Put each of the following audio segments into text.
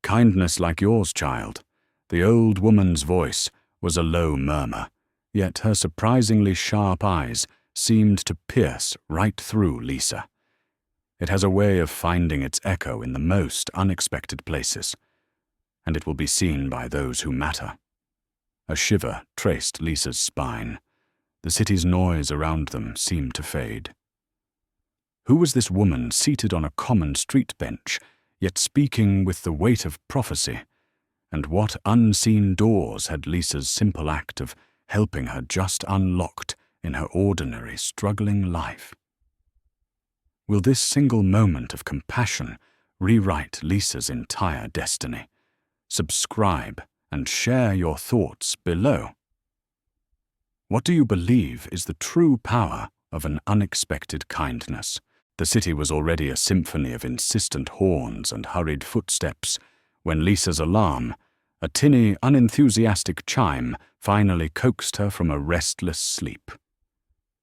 Kindness like yours, child." The old woman's voice was a low murmur, yet her surprisingly sharp eyes seemed to pierce right through Lisa. It has a way of finding its echo in the most unexpected places, and it will be seen by those who matter. A shiver traced Lisa's spine. The city's noise around them seemed to fade. Who was this woman seated on a common street bench, yet speaking with the weight of prophecy? And what unseen doors had Lisa's simple act of helping her just unlocked in her ordinary, struggling life? Will this single moment of compassion rewrite Lisa's entire destiny? Subscribe and share your thoughts below. What do you believe is the true power of an unexpected kindness? The city was already a symphony of insistent horns and hurried footsteps when Lisa's alarm, a tinny, unenthusiastic chime, finally coaxed her from a restless sleep.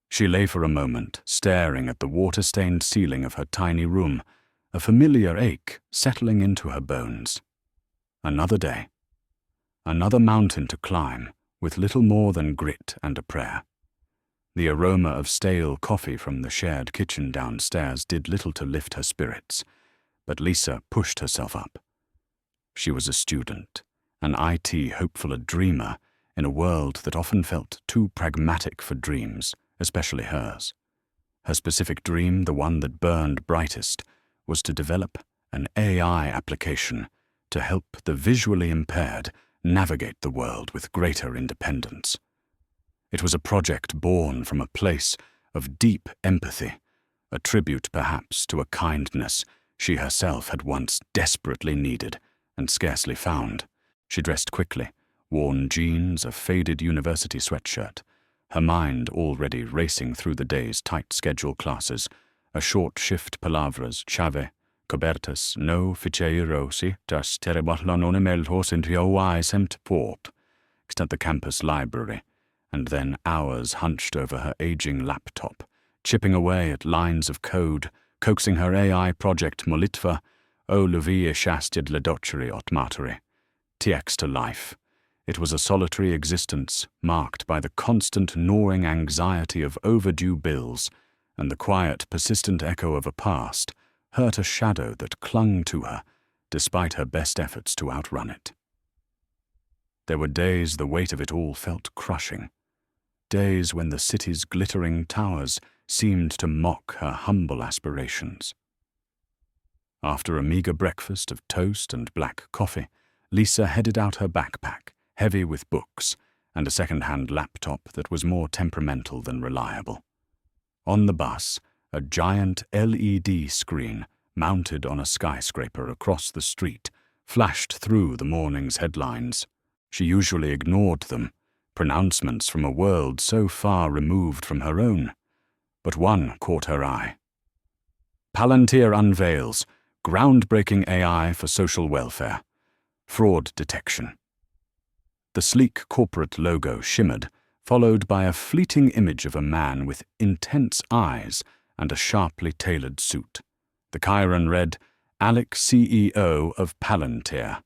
She lay for a moment, staring at the water-stained ceiling of her tiny room, a familiar ache settling into her bones. Another day. Another mountain to climb, with little more than grit and a prayer. The aroma of stale coffee from the shared kitchen downstairs did little to lift her spirits, but Lisa pushed herself up. She was a student, an IT hopeful, a dreamer, in a world that often felt too pragmatic for dreams, especially hers. Her specific dream, the one that burned brightest, was to develop an AI application to help the visually impaired navigate the world with greater independence. It was a project born from a place of deep empathy, a tribute perhaps to a kindness she herself had once desperately needed and scarcely found. She dressed quickly, worn jeans, a faded university sweatshirt, her mind already racing through the day's tight schedule classes, a short shift palavras, chave, cobertas, no ficheirosi, das terebatlanone melhos intrio semt port, at the campus library, and then hours hunched over her aging laptop, chipping away at lines of code, coaxing her AI project Molitva, o luvie shastid ledocere otmateri, TX to life. It was a solitary existence marked by the constant gnawing anxiety of overdue bills, and the quiet, persistent echo of a past hurt a shadow that clung to her, despite her best efforts to outrun it. There were days the weight of it all felt crushing, days when the city's glittering towers seemed to mock her humble aspirations. After a meager breakfast of toast and black coffee, Lisa headed out her backpack, heavy with books, and a second-hand laptop that was more temperamental than reliable. On the bus, a giant LED screen mounted on a skyscraper across the street flashed through the morning's headlines. She usually ignored them, pronouncements from a world so far removed from her own. But one caught her eye. Palantir unveils groundbreaking AI for social welfare, fraud detection. The sleek corporate logo shimmered, followed by a fleeting image of a man with intense eyes and a sharply tailored suit. The chyron read, "Alex, CEO of Palantir.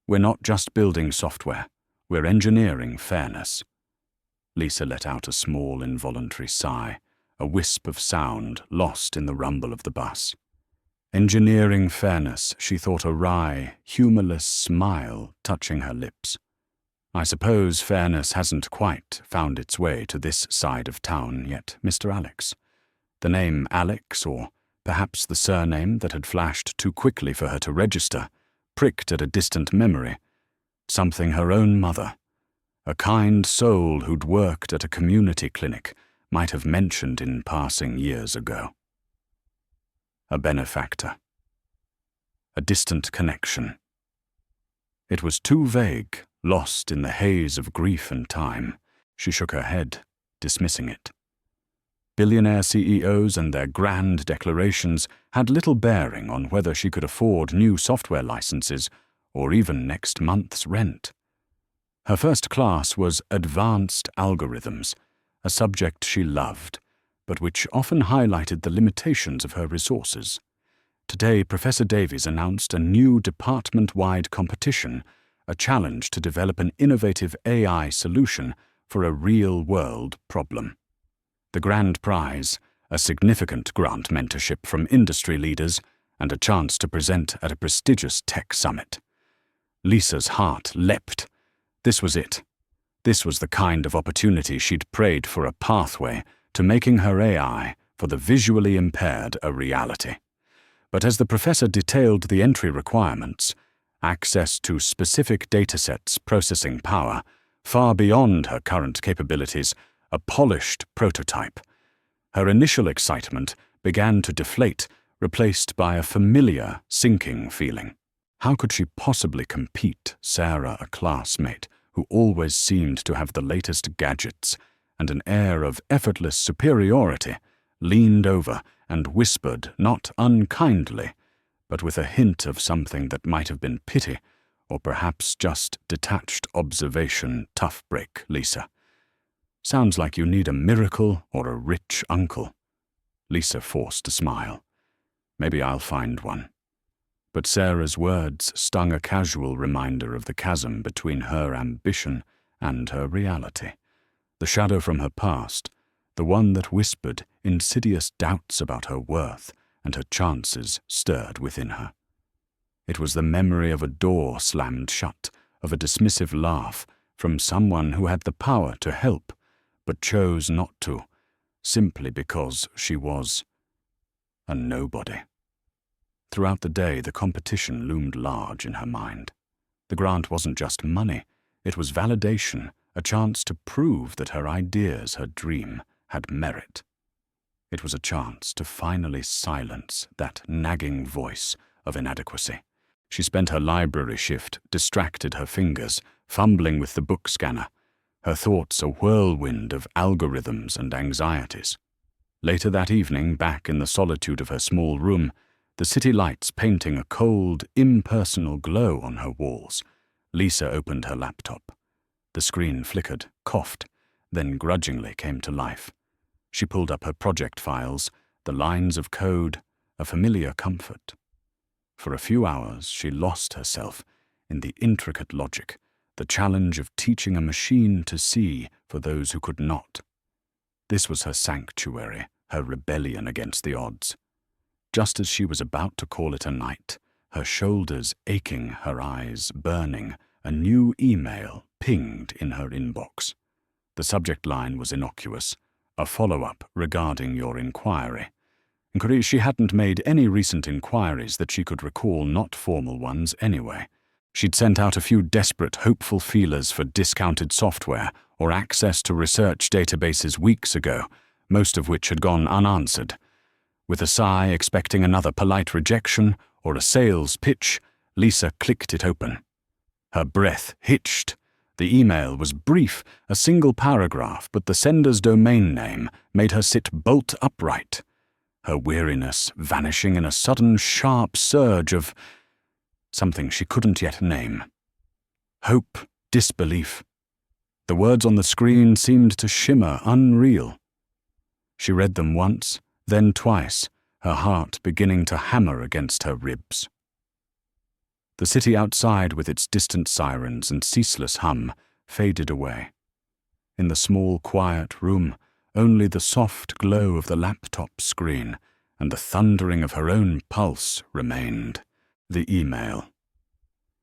We're not just building software, we're engineering fairness." Lisa let out a small involuntary sigh, a wisp of sound lost in the rumble of the bus. Engineering fairness, she thought, a wry, humorless smile touching her lips. "I suppose fairness hasn't quite found its way to this side of town yet, Mr. Alex." The name Alex, or perhaps the surname that had flashed too quickly for her to register, pricked at a distant memory. Something her own mother, a kind soul who'd worked at a community clinic, might have mentioned in passing years ago. A benefactor. A distant connection. It was too vague, lost in the haze of grief and time. She shook her head, dismissing it. Billionaire CEOs and their grand declarations had little bearing on whether she could afford new software licenses or even next month's rent. Her first class was advanced algorithms, a subject she loved, but which often highlighted the limitations of her resources. Today, Professor Davies announced a new department-wide competition, a challenge to develop an innovative AI solution for a real-world problem. The grand prize, a significant grant mentorship from industry leaders, and a chance to present at a prestigious tech summit. Lisa's heart leapt. This was it. This was the kind of opportunity she'd prayed for, a pathway to making her AI for the visually impaired a reality. But as the professor detailed the entry requirements, access to specific datasets, processing power, far beyond her current capabilities, a polished prototype, her initial excitement began to deflate, replaced by a familiar, sinking feeling. How could she possibly compete? Sarah, a classmate who always seemed to have the latest gadgets and an air of effortless superiority, leaned over and whispered, not unkindly, but with a hint of something that might have been pity, or perhaps just detached observation. Tough break, Lisa. Sounds like you need a miracle or a rich uncle. Lisa forced a smile. Maybe I'll find one. But Sarah's words stung a casual reminder of the chasm between her ambition and her reality. The shadow from her past, the one that whispered insidious doubts about her worth and her chances, stirred within her. It was the memory of a door slammed shut, of a dismissive laugh from someone who had the power to help, but chose not to, simply because she was a nobody. Throughout the day, the competition loomed large in her mind. The grant wasn't just money, it was validation, a chance to prove that her ideas, her dream, had merit. It was a chance to finally silence that nagging voice of inadequacy. She spent her library shift, distracted her fingers, fumbling with the book scanner, her thoughts a whirlwind of algorithms and anxieties. Later that evening, back in the solitude of her small room, the city lights painting a cold, impersonal glow on her walls, Lisa opened her laptop. The screen flickered, coughed, then grudgingly came to life. She pulled up her project files, the lines of code, a familiar comfort. For a few hours, she lost herself in the intricate logic, the challenge of teaching a machine to see for those who could not. This was her sanctuary, her rebellion against the odds. Just as she was about to call it a night, her shoulders aching, her eyes burning, a new email pinged in her inbox. The subject line was innocuous, a follow-up regarding your inquiry. She hadn't made any recent inquiries that she could recall, not formal ones anyway. She'd sent out a few desperate, hopeful feelers for discounted software or access to research databases weeks ago, most of which had gone unanswered. With a sigh, expecting another polite rejection or a sales pitch, Lisa clicked it open. Her breath hitched. The email was brief, a single paragraph, but the sender's domain name made her sit bolt upright, her weariness vanishing in a sudden, sharp surge of something she couldn't yet name. Hope, disbelief. The words on the screen seemed to shimmer unreal. She read them once, then twice, her heart beginning to hammer against her ribs. The city outside, with its distant sirens and ceaseless hum, faded away. In the small, quiet room, only the soft glow of the laptop screen and the thundering of her own pulse remained. The email.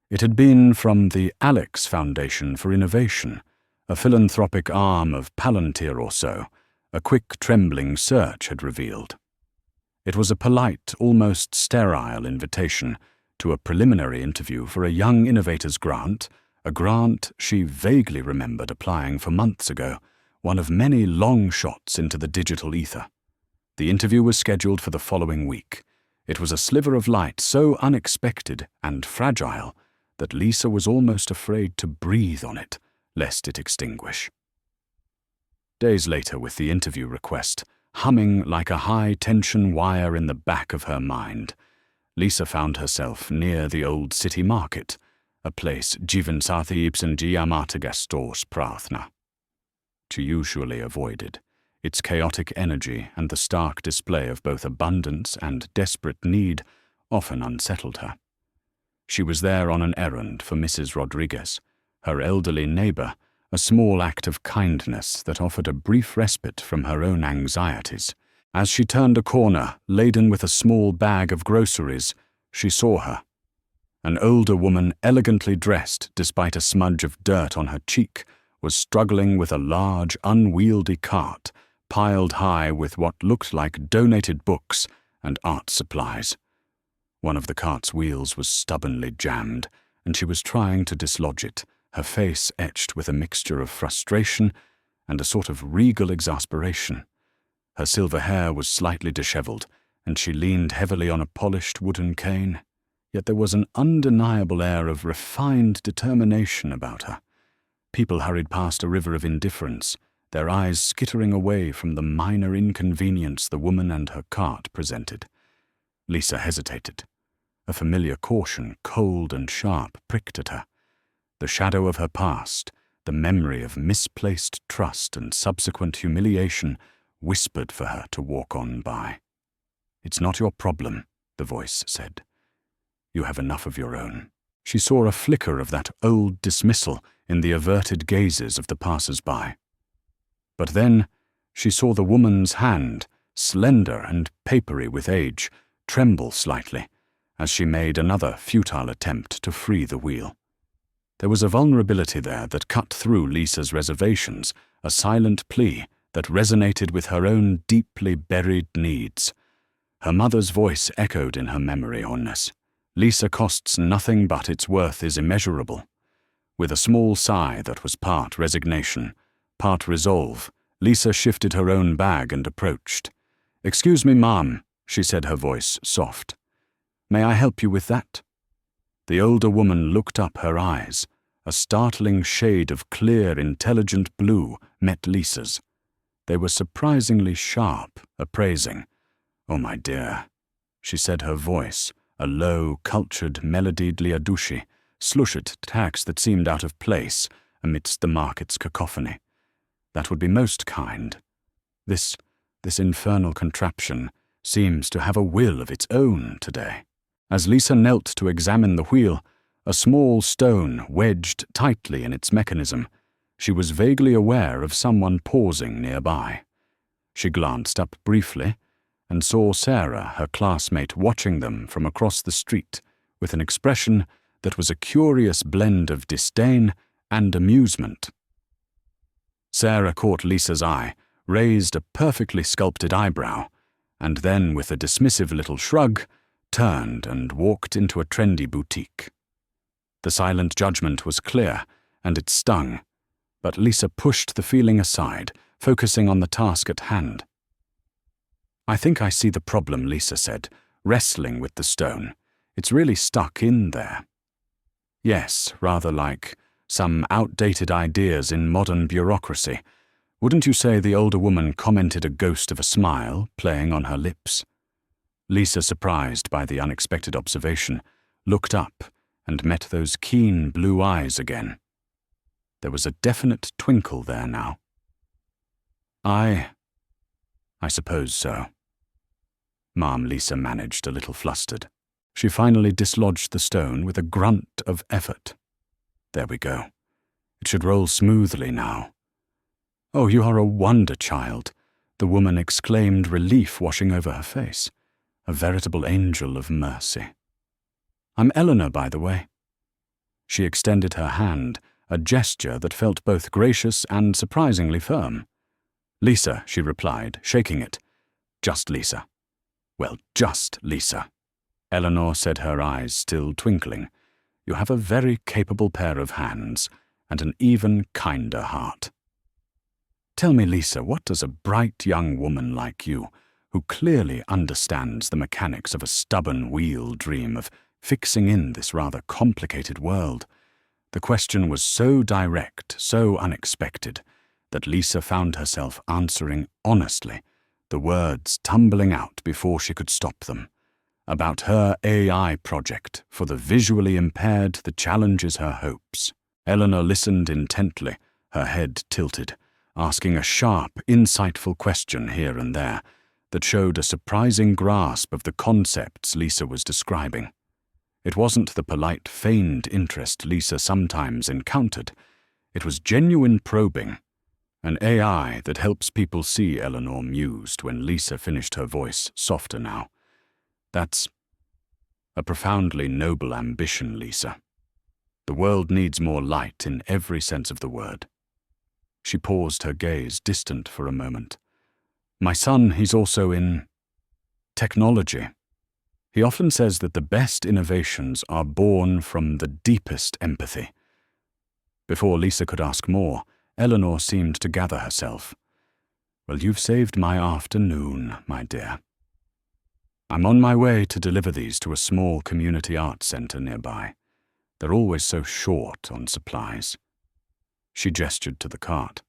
It had been from the Alex Foundation for Innovation, a philanthropic arm of Palantir or so, a quick, trembling search had revealed. It was a polite, almost sterile invitation to a preliminary interview for a young innovator's grant, a grant she vaguely remembered applying for months ago, one of many long shots into the digital ether. The interview was scheduled for the following week. It was a sliver of light so unexpected and fragile that Lisa was almost afraid to breathe on it, lest it extinguish. Days later, with the interview request humming like a high-tension wire in the back of her mind, Lisa found herself near the old city market, a place Jivansathi Ipsanjiyamatagastors Prathna. She usually avoided. Its chaotic energy and the stark display of both abundance and desperate need often unsettled her. She was there on an errand for Mrs. Rodriguez, her elderly neighbor, a small act of kindness that offered a brief respite from her own anxieties. As she turned a corner, laden with a small bag of groceries, she saw her. An older woman, elegantly dressed despite a smudge of dirt on her cheek, was struggling with a large, unwieldy cart piled high with what looked like donated books and art supplies. One of the cart's wheels was stubbornly jammed, and she was trying to dislodge it, her face etched with a mixture of frustration and a sort of regal exasperation. Her silver hair was slightly disheveled, and she leaned heavily on a polished wooden cane. Yet there was an undeniable air of refined determination about her. People hurried past a river of indifference, their eyes skittering away from the minor inconvenience the woman and her cart presented. Lisa hesitated. A familiar caution, cold and sharp, pricked at her. The shadow of her past, the memory of misplaced trust and subsequent humiliation, whispered for her to walk on by. "It's not your problem," the voice said. "You have enough of your own." She saw a flicker of that old dismissal in the averted gazes of the passers-by. But then she saw the woman's hand, slender and papery with age, tremble slightly as she made another futile attempt to free the wheel. There was a vulnerability there that cut through Lisa's reservations, a silent plea that resonated with her own deeply buried needs. Her mother's voice echoed in her memory on this. "Lisa costs nothing, but its worth is immeasurable." With a small sigh that was part resignation, part resolve, Lisa shifted her own bag and approached. "Excuse me, ma'am," she said, her voice soft. "May I help you with that?" The older woman looked up, her eyes. A startling shade of clear, intelligent blue met Lisa's. They were surprisingly sharp, appraising. "Oh, my dear," she said, her voice, a low, cultured, melodied liadushi, slushed tax that seemed out of place amidst the market's cacophony. "That would be most kind. This infernal contraption seems to have a will of its own today." As Lisa knelt to examine the wheel, a small stone wedged tightly in its mechanism, she was vaguely aware of someone pausing nearby. She glanced up briefly and saw Sarah, her classmate, watching them from across the street with an expression that was a curious blend of disdain and amusement. Sarah caught Lisa's eye, raised a perfectly sculpted eyebrow, and then, with a dismissive little shrug, turned and walked into a trendy boutique. The silent judgment was clear, and it stung, but Lisa pushed the feeling aside, focusing on the task at hand. "I think I see the problem," Lisa said, wrestling with the stone. "It's really stuck in there." "Yes, rather like some outdated ideas in modern bureaucracy. Wouldn't you say?" the older woman commented, a ghost of a smile playing on her lips. Lisa, surprised by the unexpected observation, looked up and met those keen blue eyes again. There was a definite twinkle there now. I suppose so." Ma'am, Lisa managed, a little flustered. She finally dislodged the stone with a grunt of effort. "There we go. It should roll smoothly now." "Oh, you are a wonder child," the woman exclaimed, relief washing over her face. A veritable angel of mercy. "I'm Eleanor, by the way." She extended her hand, a gesture that felt both gracious and surprisingly firm. "Lisa," she replied, shaking it. "Just Lisa." "Well, just Lisa." Eleanor said, her eyes still twinkling. "You have a very capable pair of hands, and an even kinder heart." "Tell me, Lisa, what does a bright young woman like you, who clearly understands the mechanics of a stubborn wheel, dream of fixing in this rather complicated world?" The question was so direct, so unexpected, that Lisa found herself answering honestly, the words tumbling out before she could stop them. About her AI project for the visually impaired that challenges her hopes. Eleanor listened intently, her head tilted, asking a sharp, insightful question here and there, that showed a surprising grasp of the concepts Lisa was describing. It wasn't the polite, feigned interest Lisa sometimes encountered. It was genuine probing, an AI that helps people see, Eleanor mused when Lisa finished, her voice softer now. That's a profoundly noble ambition, Lisa. The world needs more light in every sense of the word. She paused, her gaze distant for a moment. My son, he's also in technology. He often says that the best innovations are born from the deepest empathy. Before Lisa could ask more, Eleanor seemed to gather herself. Well, you've saved my afternoon, my dear. I'm on my way to deliver these to a small community arts centre nearby. They're always so short on supplies. She gestured to the cart.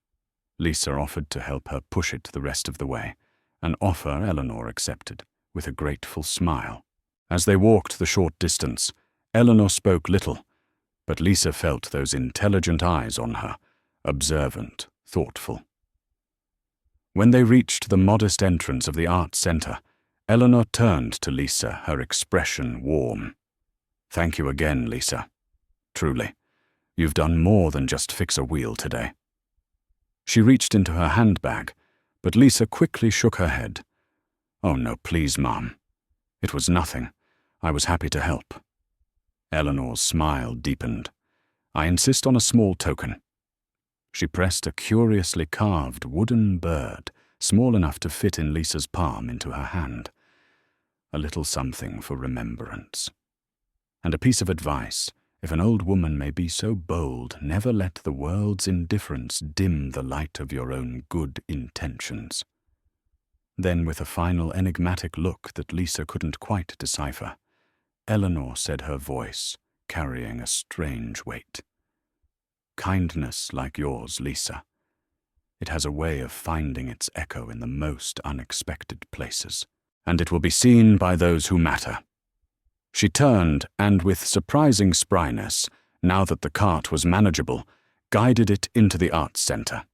Lisa offered to help her push it the rest of the way, an offer Eleanor accepted, with a grateful smile. As they walked the short distance, Eleanor spoke little, but Lisa felt those intelligent eyes on her, observant, thoughtful. When they reached the modest entrance of the arts centre, Eleanor turned to Lisa, her expression warm. Thank you again, Lisa. Truly, you've done more than just fix a wheel today. She reached into her handbag, but Lisa quickly shook her head. Oh no, please, Mom. It was nothing. I was happy to help. Eleanor's smile deepened. I insist on a small token. She pressed a curiously carved wooden bird, small enough to fit in Lisa's palm, into her hand. A little something for remembrance. And a piece of advice. If an old woman may be so bold, never let the world's indifference dim the light of your own good intentions. Then, with a final enigmatic look that Lisa couldn't quite decipher, Eleanor said, her voice carrying a strange weight. Kindness like yours, Lisa. It has a way of finding its echo in the most unexpected places, and it will be seen by those who matter. She turned and, with surprising spryness, now that the cart was manageable, guided it into the arts centre.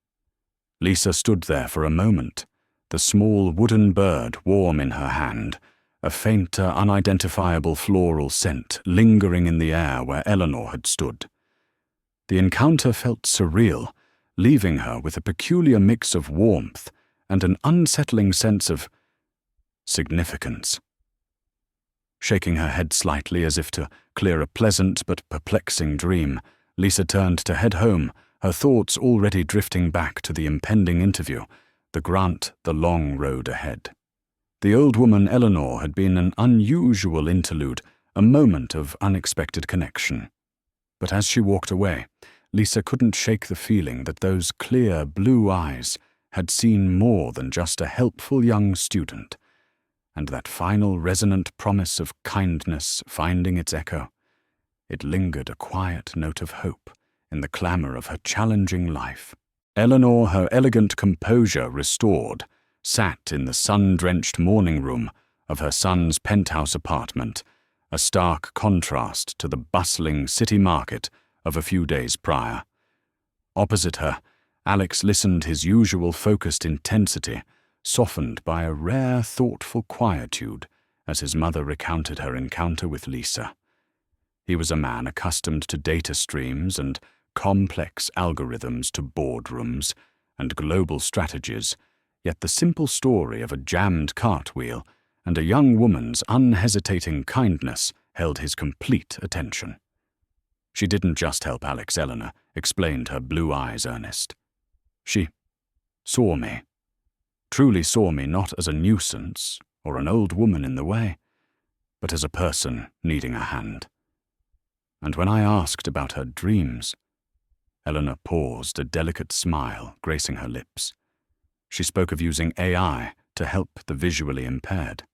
Lisa stood there for a moment, the small wooden bird warm in her hand, a fainter, unidentifiable floral scent lingering in the air where Eleanor had stood. The encounter felt surreal, leaving her with a peculiar mix of warmth and an unsettling sense of significance. Shaking her head slightly as if to clear a pleasant but perplexing dream, Lisa turned to head home, her thoughts already drifting back to the impending interview, the grant, the long road ahead. The old woman Eleanor had been an unusual interlude, a moment of unexpected connection. But as she walked away, Lisa couldn't shake the feeling that those clear blue eyes had seen more than just a helpful young student, and that final resonant promise of kindness finding its echo. It lingered, a quiet note of hope in the clamour of her challenging life. Eleanor, her elegant composure restored, sat in the sun-drenched morning room of her son's penthouse apartment, a stark contrast to the bustling city market of a few days prior. Opposite her, Alex listened, his usual focused intensity softened by a rare, thoughtful quietude as his mother recounted her encounter with Lisa. He was a man accustomed to data streams and complex algorithms, to boardrooms and global strategies, yet the simple story of a jammed cartwheel and a young woman's unhesitating kindness held his complete attention. She didn't just help Alex, Eleanor explained, her blue eyes earnest. She saw me. Truly saw me, not as a nuisance or an old woman in the way, but as a person needing a hand. And when I asked about her dreams, Eleanor paused, a delicate smile gracing her lips. She spoke of using AI to help the visually impaired.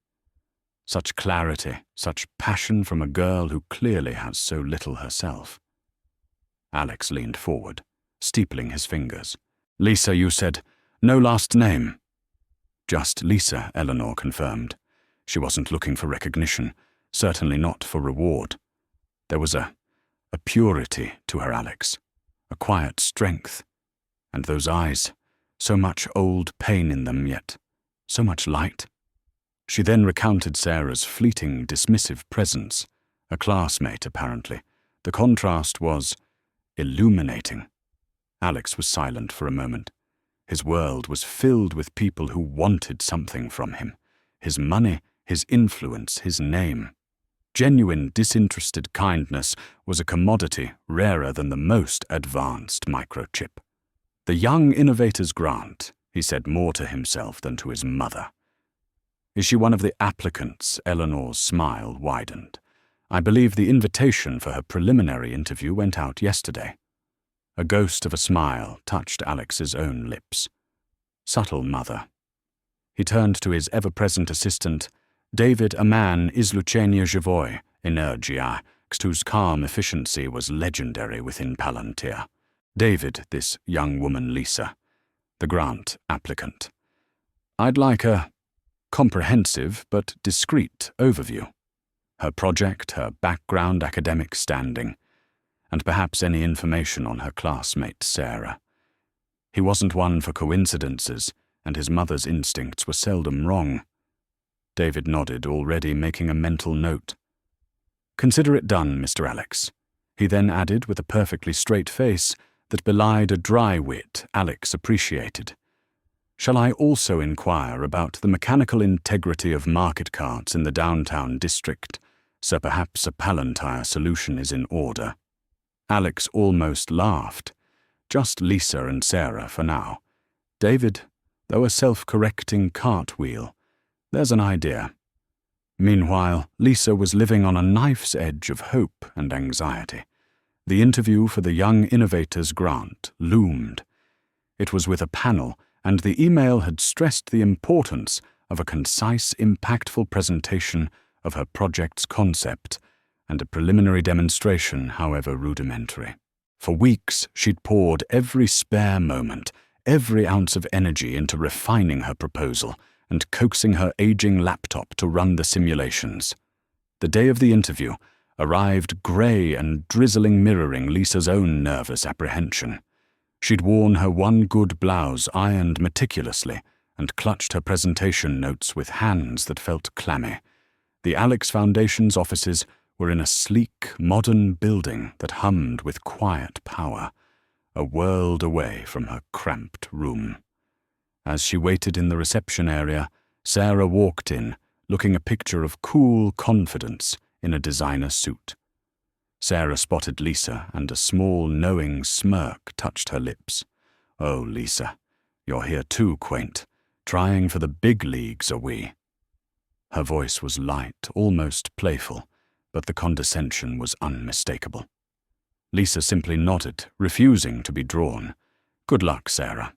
Such clarity, such passion from a girl who clearly has so little herself. Alex leaned forward, steepling his fingers. Lisa, you said, no last name. Just Lisa, Eleanor confirmed. She wasn't looking for recognition, certainly not for reward. There was a purity to her, Alex, a quiet strength, and those eyes, so much old pain in them, yet so much light. She then recounted Sarah's fleeting, dismissive presence, a classmate apparently. The contrast was illuminating. Alex was silent for a moment. His world was filled with people who wanted something from him. His money, his influence, his name. Genuine, disinterested kindness was a commodity rarer than the most advanced microchip. The young innovator's grant, he said more to himself than to his mother. Is she one of the applicants? Eleanor's smile widened. I believe the invitation for her preliminary interview went out yesterday. A ghost of a smile touched Alex's own lips. Subtle mother. He turned to his ever-present assistant, David, a man Izluchenia Javoy, Energia, whose calm efficiency was legendary within Palantir. David, this young woman Lisa, the grant applicant. I'd like a comprehensive but discreet overview. Her project, her background, academic standing, and perhaps any information on her classmate Sarah. He wasn't one for coincidences, and his mother's instincts were seldom wrong. David nodded, already making a mental note. Consider it done, Mr. Alex. He then added with a perfectly straight face that belied a dry wit Alex appreciated. Shall I also inquire about the mechanical integrity of market carts in the downtown district, so perhaps a Palantir solution is in order? Alex almost laughed. Just Lisa and Sarah for now. David, though a self-correcting cartwheel, there's an idea. Meanwhile, Lisa was living on a knife's edge of hope and anxiety. The interview for the Young Innovators Grant loomed. It was with a panel, and the email had stressed the importance of a concise, impactful presentation of her project's concept and a preliminary demonstration, however rudimentary. For weeks, she'd poured every spare moment, every ounce of energy into refining her proposal and coaxing her aging laptop to run the simulations. The day of the interview arrived grey and drizzling, mirroring Lisa's own nervous apprehension. She'd worn her one good blouse ironed meticulously and clutched her presentation notes with hands that felt clammy. The Alex Foundation's offices were in a sleek, modern building that hummed with quiet power, a world away from her cramped room. As she waited in the reception area, Sarah walked in, looking a picture of cool confidence in a designer suit. Sarah spotted Lisa, and a small, knowing smirk touched her lips. Oh, Lisa, you're here too, quaint. Trying for the big leagues, are we? Her voice was light, almost playful, but the condescension was unmistakable. Lisa simply nodded, refusing to be drawn. Good luck, Sarah.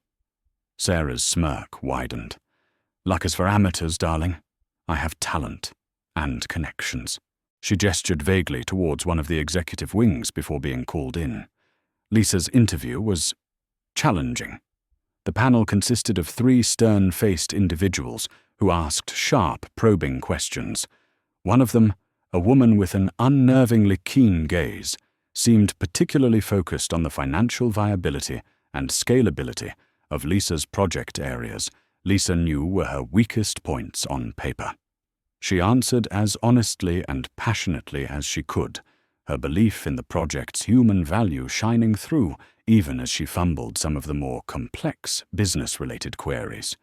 Sarah's smirk widened. Luck is for amateurs, darling. I have talent and connections. She gestured vaguely towards one of the executive wings before being called in. Lisa's interview was challenging. The panel consisted of 3 stern-faced individuals who asked sharp, probing questions. One of them, a woman with an unnervingly keen gaze, seemed particularly focused on the financial viability and scalability of Lisa's project areas Lisa knew were her weakest points on paper. She answered as honestly and passionately as she could, her belief in the project's human value shining through even as she fumbled some of the more complex business-related queries.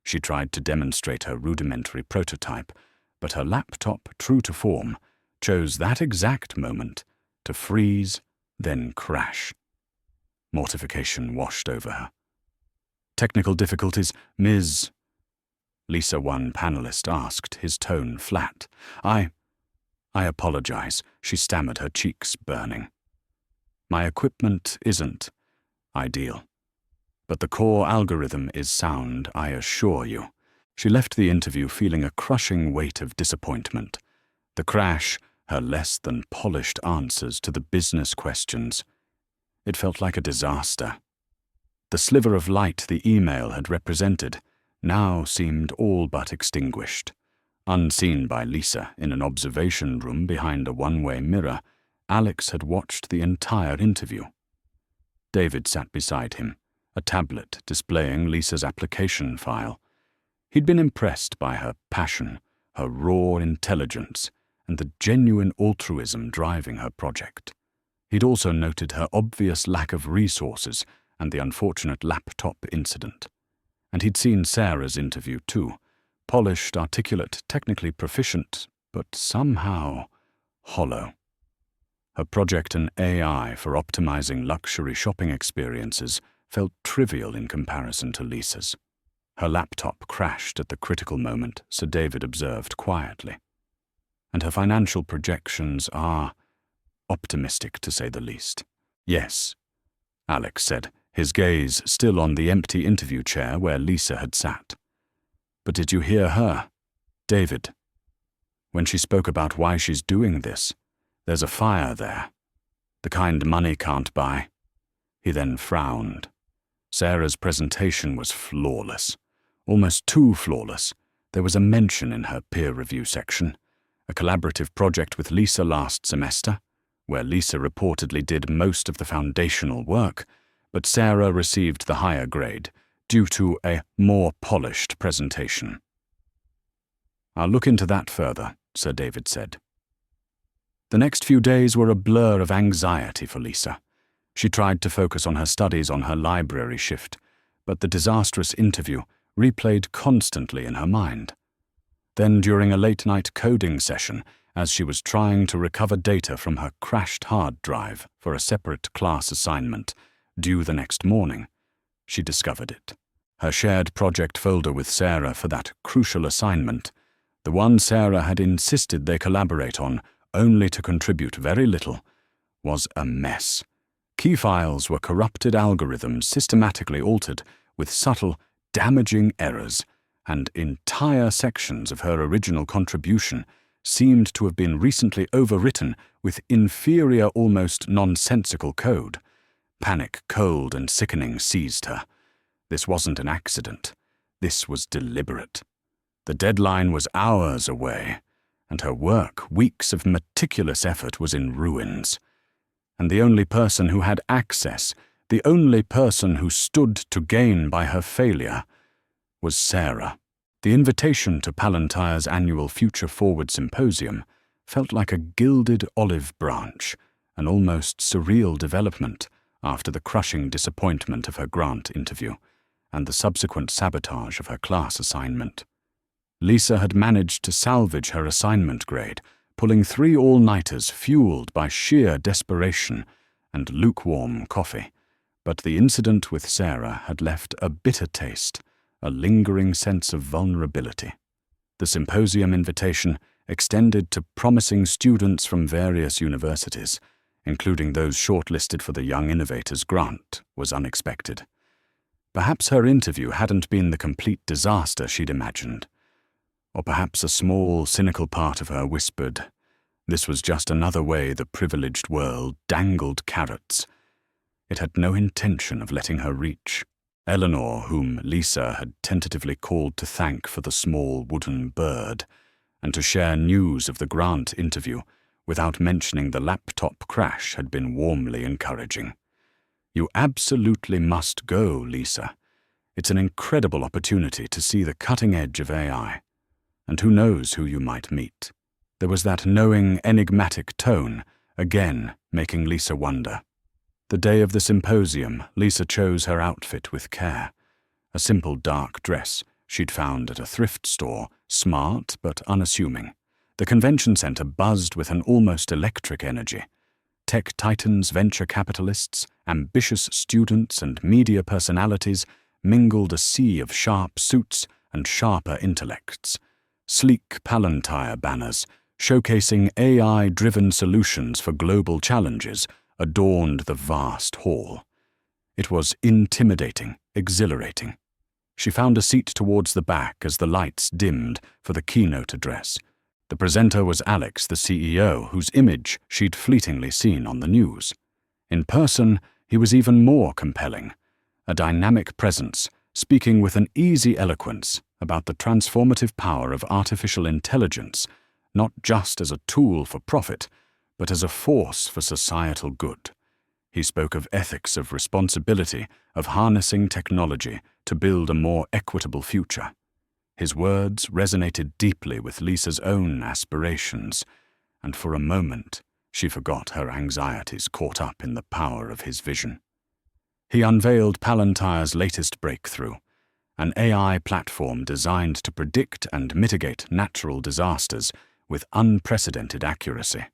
She tried to demonstrate her rudimentary prototype, but her laptop, true to form, chose that exact moment to freeze, then crash. Mortification washed over her. Technical difficulties, Ms. Lisa, one panelist, asked, his tone flat. I apologize, she stammered, her cheeks burning. My equipment isn't ideal, but the core algorithm is sound, I assure you. She left the interview feeling a crushing weight of disappointment. The crash, her less than polished answers to the business questions. It felt like a disaster. The sliver of light the email had represented now seemed all but extinguished. Unseen by Lisa in an observation room behind a one-way mirror, Alex had watched the entire interview. David sat beside him, a tablet displaying Lisa's application file. He'd been impressed by her passion, her raw intelligence, and the genuine altruism driving her project. He'd also noted her obvious lack of resources and the unfortunate laptop incident. And he'd seen Sarah's interview too. Polished, articulate, technically proficient, but somehow hollow. Her project, an AI for optimizing luxury shopping experiences, felt trivial in comparison to Lisa's. Her laptop crashed at the critical moment, Sir David observed quietly. And her financial projections are optimistic, to say the least. Yes, Alex said, his gaze still on the empty interview chair where Lisa had sat. But did you hear her, David? When she spoke about why she's doing this, there's a fire there. The kind money can't buy. He then frowned. Sarah's presentation was flawless. Almost too flawless. There was a mention in her peer review section. A collaborative project with Lisa last semester, where Lisa reportedly did most of the foundational work, but Sarah received the higher grade due to a more polished presentation. I'll look into that further, Sir David said. The next few days were a blur of anxiety for Lisa. She tried to focus on her studies on her library shift, but the disastrous interview replayed constantly in her mind. Then, during a late-night coding session, as she was trying to recover data from her crashed hard drive for a separate class assignment due the next morning, she discovered it. Her shared project folder with Sarah for that crucial assignment, the one Sarah had insisted they collaborate on only to contribute very little, was a mess. Key files were corrupted algorithms systematically altered with subtle, damaging errors, and entire sections of her original contribution seemed to have been recently overwritten with inferior, almost nonsensical code. Panic, cold, and sickening seized her. This wasn't an accident. This was deliberate. The deadline was hours away, and her work, weeks of meticulous effort, was in ruins. And the only person who had access, the only person who stood to gain by her failure, was Sarah. The invitation to Palantire's annual Future Forward Symposium felt like a gilded olive branch, an almost surreal development after the crushing disappointment of her grant interview and the subsequent sabotage of her class assignment. Lisa had managed to salvage her assignment grade, pulling 3 all-nighters fueled by sheer desperation and lukewarm coffee. But the incident with Sarah had left a bitter taste, a lingering sense of vulnerability. The symposium invitation, extended to promising students from various universities, including those shortlisted for the Young Innovators Grant, was unexpected. Perhaps her interview hadn't been the complete disaster she'd imagined. Or perhaps a small, cynical part of her whispered, this was just another way the privileged world dangled carrots. It had no intention of letting her reach. Eleanor, whom Lisa had tentatively called to thank for the small wooden bird, and to share news of the grant interview without mentioning the laptop crash, had been warmly encouraging. You absolutely must go, Lisa. It's an incredible opportunity to see the cutting edge of AI. And who knows who you might meet. There was that knowing, enigmatic tone, again making Lisa wonder. The day of the symposium, Lisa chose her outfit with care. A simple dark dress she'd found at a thrift store, smart but unassuming. The convention center buzzed with an almost electric energy. Tech titans, venture capitalists, ambitious students, and media personalities mingled a sea of sharp suits and sharper intellects. Sleek Palantir banners, showcasing AI-driven solutions for global challenges, adorned the vast hall. It was intimidating, exhilarating. She found a seat towards the back as the lights dimmed for the keynote address. The presenter was Alex, the CEO, whose image she'd fleetingly seen on the news. In person, he was even more compelling. A dynamic presence, speaking with an easy eloquence about the transformative power of artificial intelligence, not just as a tool for profit, but as a force for societal good. He spoke of ethics, of responsibility, of harnessing technology to build a more equitable future. His words resonated deeply with Lisa's own aspirations, and for a moment she forgot her anxieties caught up in the power of his vision. He unveiled Palantire's latest breakthrough, an AI platform designed to predict and mitigate natural disasters with unprecedented accuracy.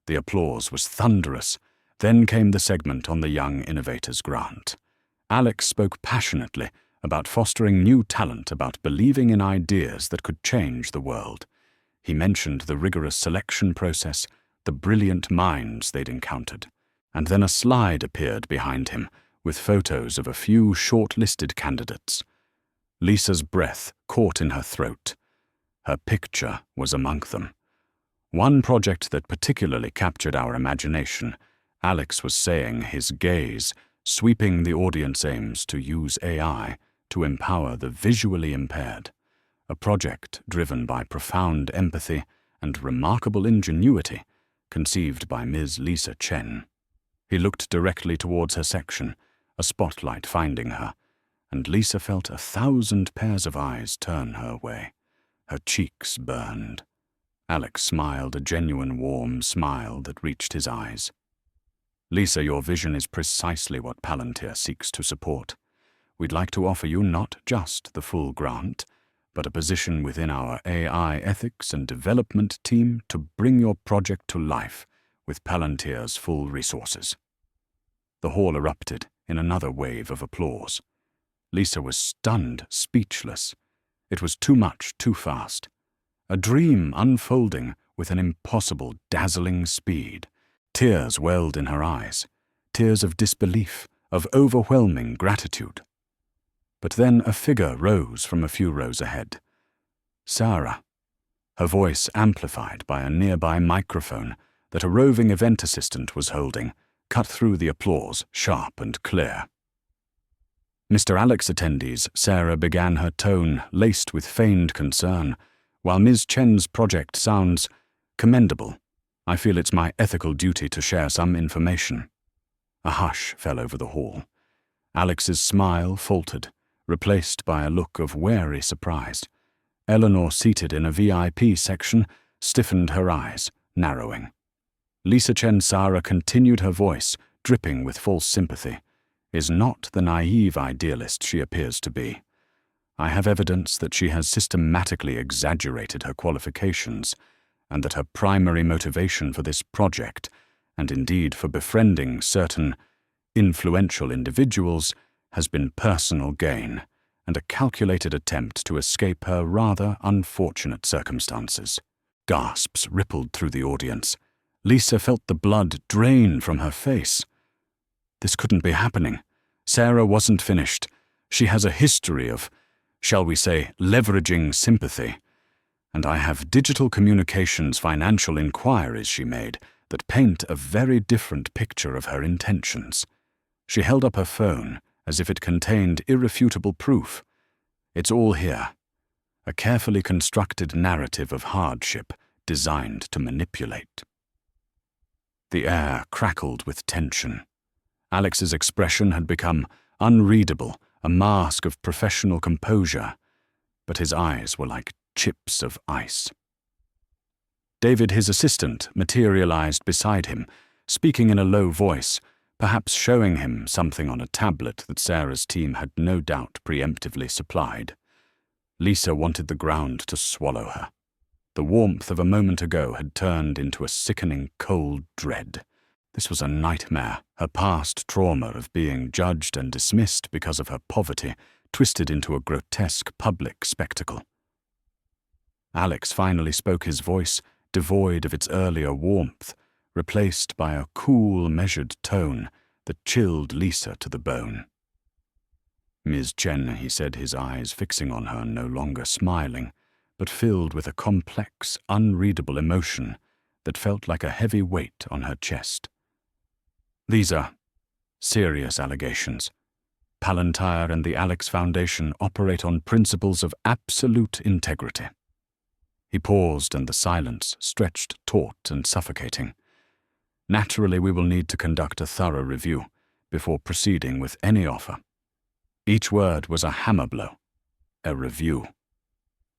The applause was thunderous. Then came the segment on the Young Innovators Grant. Alex spoke passionately about fostering new talent, about believing in ideas that could change the world. He mentioned the rigorous selection process, the brilliant minds they'd encountered. And then a slide appeared behind him, with photos of a few short-listed candidates. Lisa's breath caught in her throat. Her picture was among them. One project that particularly captured our imagination. Alex was saying, his gaze sweeping the audience, aims to use AI to empower the visually impaired. A project driven by profound empathy and remarkable ingenuity, conceived by Ms. Lisa Chen. He looked directly towards her section, a spotlight finding her, and Lisa felt 1,000 pairs of eyes turn her way. Her cheeks burned. Alex smiled, a genuine warm smile that reached his eyes. Lisa, your vision is precisely what Palantir seeks to support. We'd like to offer you not just the full grant, but a position within our AI ethics and development team to bring your project to life with Palantir's full resources. The hall erupted in another wave of applause. Lisa was stunned, speechless. It was too much, too fast. A dream unfolding with an impossible, dazzling speed. Tears welled in her eyes, tears of disbelief, of overwhelming gratitude. But then a figure rose from a few rows ahead. Sarah, her voice amplified by a nearby microphone that a roving event assistant was holding, cut through the applause, sharp and clear. Mr. Alex attendees, Sarah began, her tone laced with feigned concern. While Ms. Chen's project sounds commendable, I feel it's my ethical duty to share some information. A hush fell over the hall. Alex's smile faltered, replaced by a look of wary surprise. Eleanor, seated in a VIP section, stiffened her eyes, narrowing. Lisa Chen Sarah continued, her voice dripping with false sympathy. Is not the naive idealist she appears to be. I have evidence that she has systematically exaggerated her qualifications, and that her primary motivation for this project, and indeed for befriending certain influential individuals, has been personal gain and a calculated attempt to escape her rather unfortunate circumstances. Gasps rippled through the audience. Lisa felt the blood drain from her face. This couldn't be happening. Sarah wasn't finished. She has a history of, shall we say, leveraging sympathy. And I have digital communications financial inquiries she made that paint a very different picture of her intentions. She held up her phone as if it contained irrefutable proof. It's all here. A carefully constructed narrative of hardship designed to manipulate. The air crackled with tension. Alex's expression had become unreadable, a mask of professional composure, but his eyes were like chips of ice. David, his assistant, materialized beside him, speaking in a low voice, perhaps showing him something on a tablet that Sarah's team had no doubt preemptively supplied. Lisa wanted the ground to swallow her. The warmth of a moment ago had turned into a sickening cold dread. This was a nightmare, her past trauma of being judged and dismissed because of her poverty, twisted into a grotesque public spectacle. Alex finally spoke, his voice devoid of its earlier warmth, replaced by a cool, measured tone that chilled Lisa to the bone. Ms. Chen, he said, his eyes fixing on her, no longer smiling, but filled with a complex, unreadable emotion that felt like a heavy weight on her chest. These are serious allegations. Palantir and the Alex Foundation operate on principles of absolute integrity. He paused, and the silence stretched taut and suffocating. Naturally, we will need to conduct a thorough review before proceeding with any offer. Each word was a hammer blow. A review.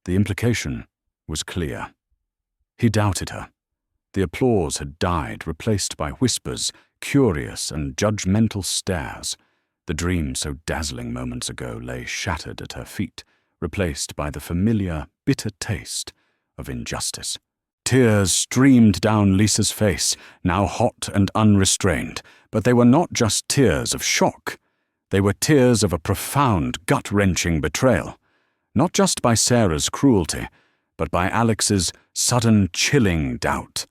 The implication was clear. He doubted her. The applause had died, replaced by whispers, curious and judgmental stares. The dream so dazzling moments ago lay shattered at her feet, replaced by the familiar, bitter taste of injustice. Tears streamed down Lisa's face, now hot and unrestrained, but they were not just tears of shock. They were tears of a profound, gut-wrenching betrayal, not just by Sarah's cruelty, but by Alex's sudden, chilling doubt.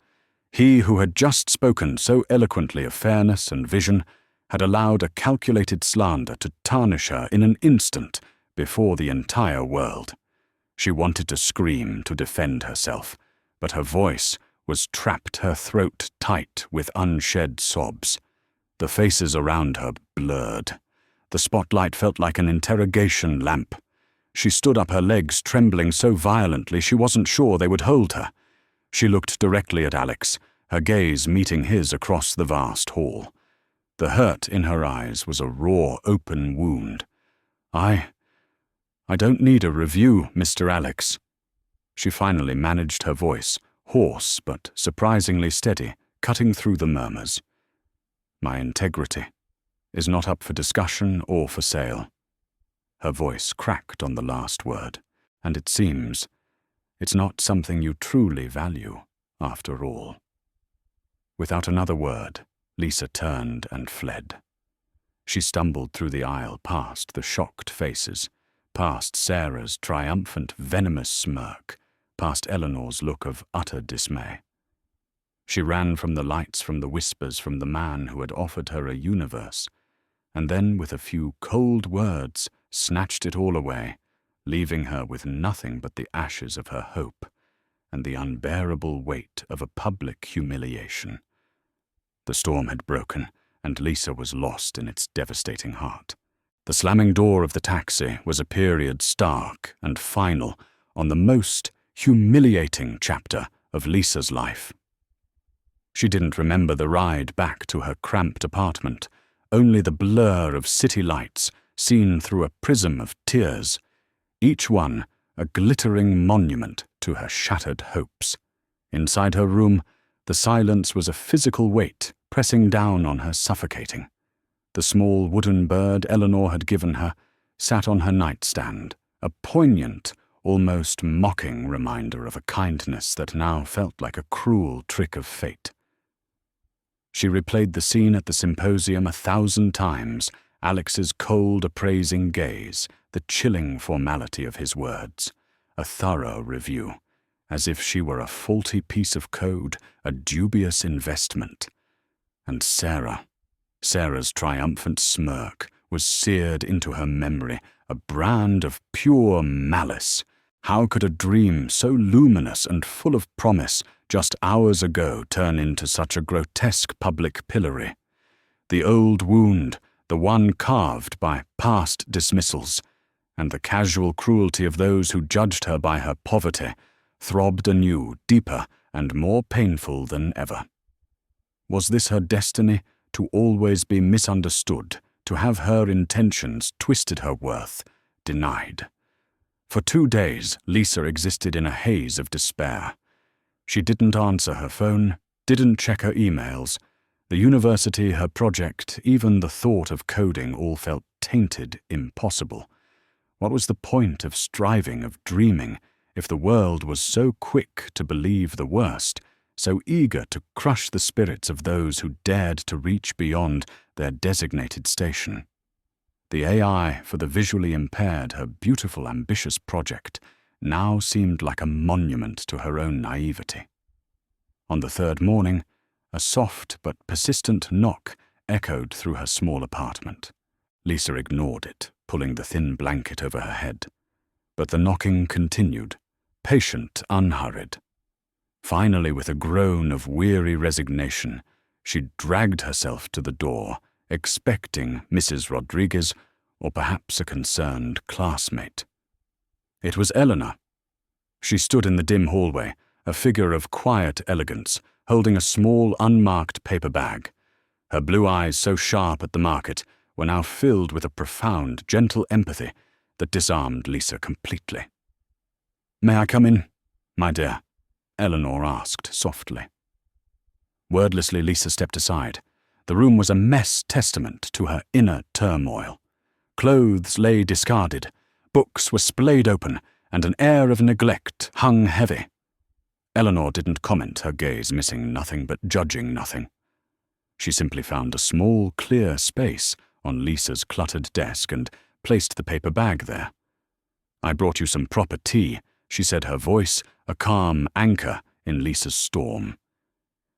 He who had just spoken so eloquently of fairness and vision had allowed a calculated slander to tarnish her in an instant before the entire world. She wanted to scream to defend herself, but her voice was trapped, her throat tight with unshed sobs. The faces around her blurred. The spotlight felt like an interrogation lamp. She stood up, her legs trembling so violently she wasn't sure they would hold her. She looked directly at Alex, her gaze meeting his across the vast hall. The hurt in her eyes was a raw, open wound. I don't need a review, Mr. Alex. She finally managed her voice, hoarse but surprisingly steady, cutting through the murmurs. My integrity is not up for discussion or for sale. Her voice cracked on the last word, and it seems it's not something you truly value, after all. Without another word, Lisa turned and fled. She stumbled through the aisle past the shocked faces, past Sarah's triumphant, venomous smirk, past Eleanor's look of utter dismay. She ran from the lights, from the whispers, from the man who had offered her a universe, and then, with a few cold words, snatched it all away, leaving her with nothing but the ashes of her hope and the unbearable weight of a public humiliation. The storm had broken, and Lisa was lost in its devastating heart. The slamming door of the taxi was a period stark and final on the most humiliating chapter of Lisa's life. She didn't remember the ride back to her cramped apartment, only the blur of city lights seen through a prism of tears, each one a glittering monument to her shattered hopes. Inside her room, the silence was a physical weight pressing down on her, suffocating. The small wooden bird Eleanor had given her sat on her nightstand, a poignant, almost mocking reminder of a kindness that now felt like a cruel trick of fate. She replayed the scene at the symposium 1,000 times, Alex's cold, appraising gaze, the chilling formality of his words, a thorough review, as if she were a faulty piece of code, a dubious investment. And Sarah's triumphant smirk was seared into her memory, a brand of pure malice. How could a dream so luminous and full of promise just hours ago turn into such a grotesque public pillory? The old wound, the one carved by past dismissals, and the casual cruelty of those who judged her by her poverty, throbbed anew, deeper and more painful than ever. Was this her destiny, to always be misunderstood, to have her intentions twisted, her worth denied? For 2 days, Lisa existed in a haze of despair. She didn't answer her phone, didn't check her emails. The university, her project, even the thought of coding all felt tainted, impossible. What was the point of striving, of dreaming, if the world was so quick to believe the worst, so eager to crush the spirits of those who dared to reach beyond their designated station? The AI for the visually impaired, her beautiful, ambitious project, now seemed like a monument to her own naivety. On the 3rd morning, a soft but persistent knock echoed through her small apartment. Lisa ignored it, pulling the thin blanket over her head. But the knocking continued, patient, unhurried. Finally, with a groan of weary resignation, she dragged herself to the door, expecting Mrs. Rodriguez or perhaps a concerned classmate. It was Eleanor. She stood in the dim hallway, a figure of quiet elegance, holding a small, unmarked paper bag. Her blue eyes, so sharp at the market, were now filled with a profound, gentle empathy that disarmed Lisa completely. "May I come in, my dear?" Eleanor asked softly. Wordlessly, Lisa stepped aside. The room was a mess testament to her inner turmoil. Clothes lay discarded, books were splayed open, and an air of neglect hung heavy. Eleanor didn't comment, her gaze missing nothing but judging nothing. She simply found a small, clear space on Lisa's cluttered desk and placed the paper bag there. "I brought you some proper tea," she said, her voice a calm anchor in Lisa's storm.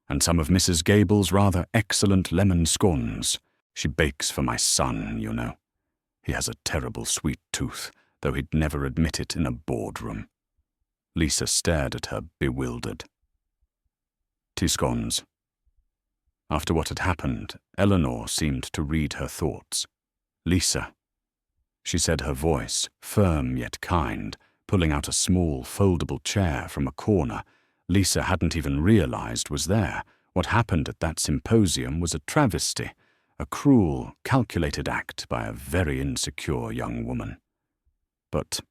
"And some of Mrs. Gable's rather excellent lemon scones. She bakes for my son, you know. He has a terrible sweet tooth, though he'd never admit it in a boardroom." Lisa stared at her, bewildered. "Tea scones." After what had happened, Eleanor seemed to read her thoughts. "Lisa," she said, her voice firm yet kind, pulling out a small, foldable chair from a corner Lisa hadn't even realized was there. What happened at that symposium was a travesty, a cruel, calculated act by a very insecure young woman. But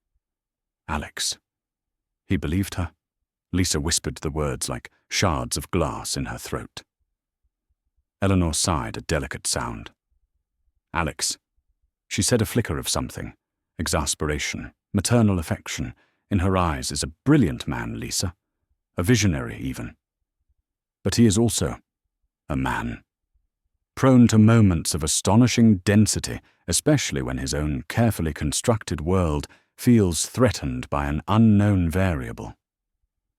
Alex. He believed her. Lisa whispered the words like shards of glass in her throat. Eleanor sighed, a delicate sound. "Alex," she said, a flicker of something, exasperation, maternal affection, in her eyes, "is a brilliant man, Lisa. A visionary, even. But he is also a man. Prone to moments of astonishing density, especially when his own carefully constructed world feels threatened by an unknown variable."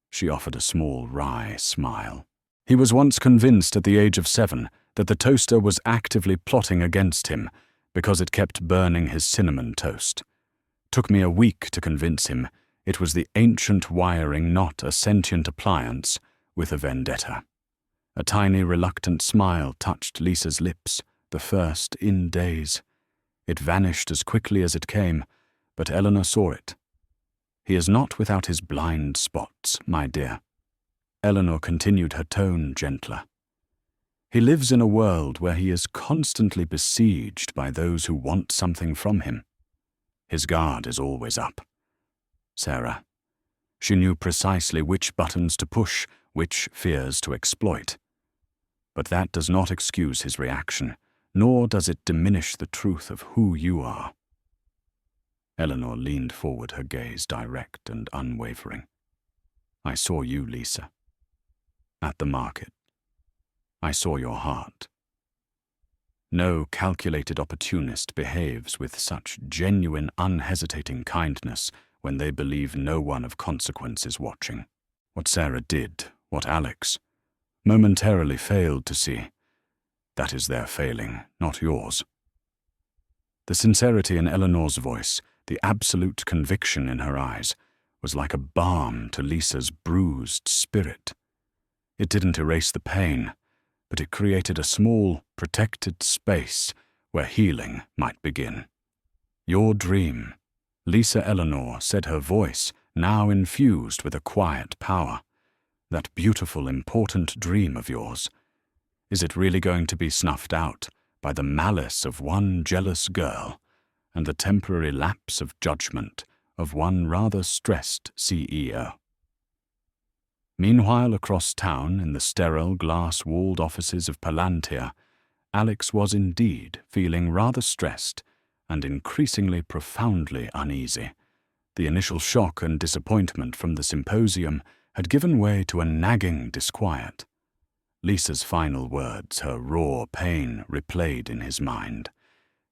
She offered a small, wry smile. "He was once convinced at the age of 7 that the toaster was actively plotting against him because it kept burning his cinnamon toast. Took me a week to convince him it was the ancient wiring, not a sentient appliance with a vendetta." A tiny, reluctant smile touched Lisa's lips, the first in days. It vanished as quickly as it came, but Eleanor saw it. "He is not without his blind spots, my dear." Eleanor continued, her tone gentler. "He lives in a world where he is constantly besieged by those who want something from him. His guard is always up. Sarah. She knew precisely which buttons to push, which fears to exploit. But that does not excuse his reaction, nor does it diminish the truth of who you are." Eleanor leaned forward, her gaze direct and unwavering. "I saw you, Lisa. At the market. I saw your heart. No calculated opportunist behaves with such genuine, unhesitating kindness when they believe no one of consequence is watching. What Sarah did, what Alex momentarily failed to see, that is their failing, not yours." The sincerity in Eleanor's voice, the absolute conviction in her eyes, was like a balm to Lisa's bruised spirit. It didn't erase the pain, but it created a small, protected space where healing might begin. "Your dream," Lisa Eleanor said, her voice now infused with a quiet power. "That beautiful, important dream of yours. Is it really going to be snuffed out by the malice of one jealous girl and the temporary lapse of judgment of one rather stressed CEO?" Meanwhile, across town, in the sterile, glass-walled offices of Palantir, Alex was indeed feeling rather stressed and increasingly profoundly uneasy. The initial shock and disappointment from the symposium had given way to a nagging disquiet. Lisa's final words, her raw pain, replayed in his mind.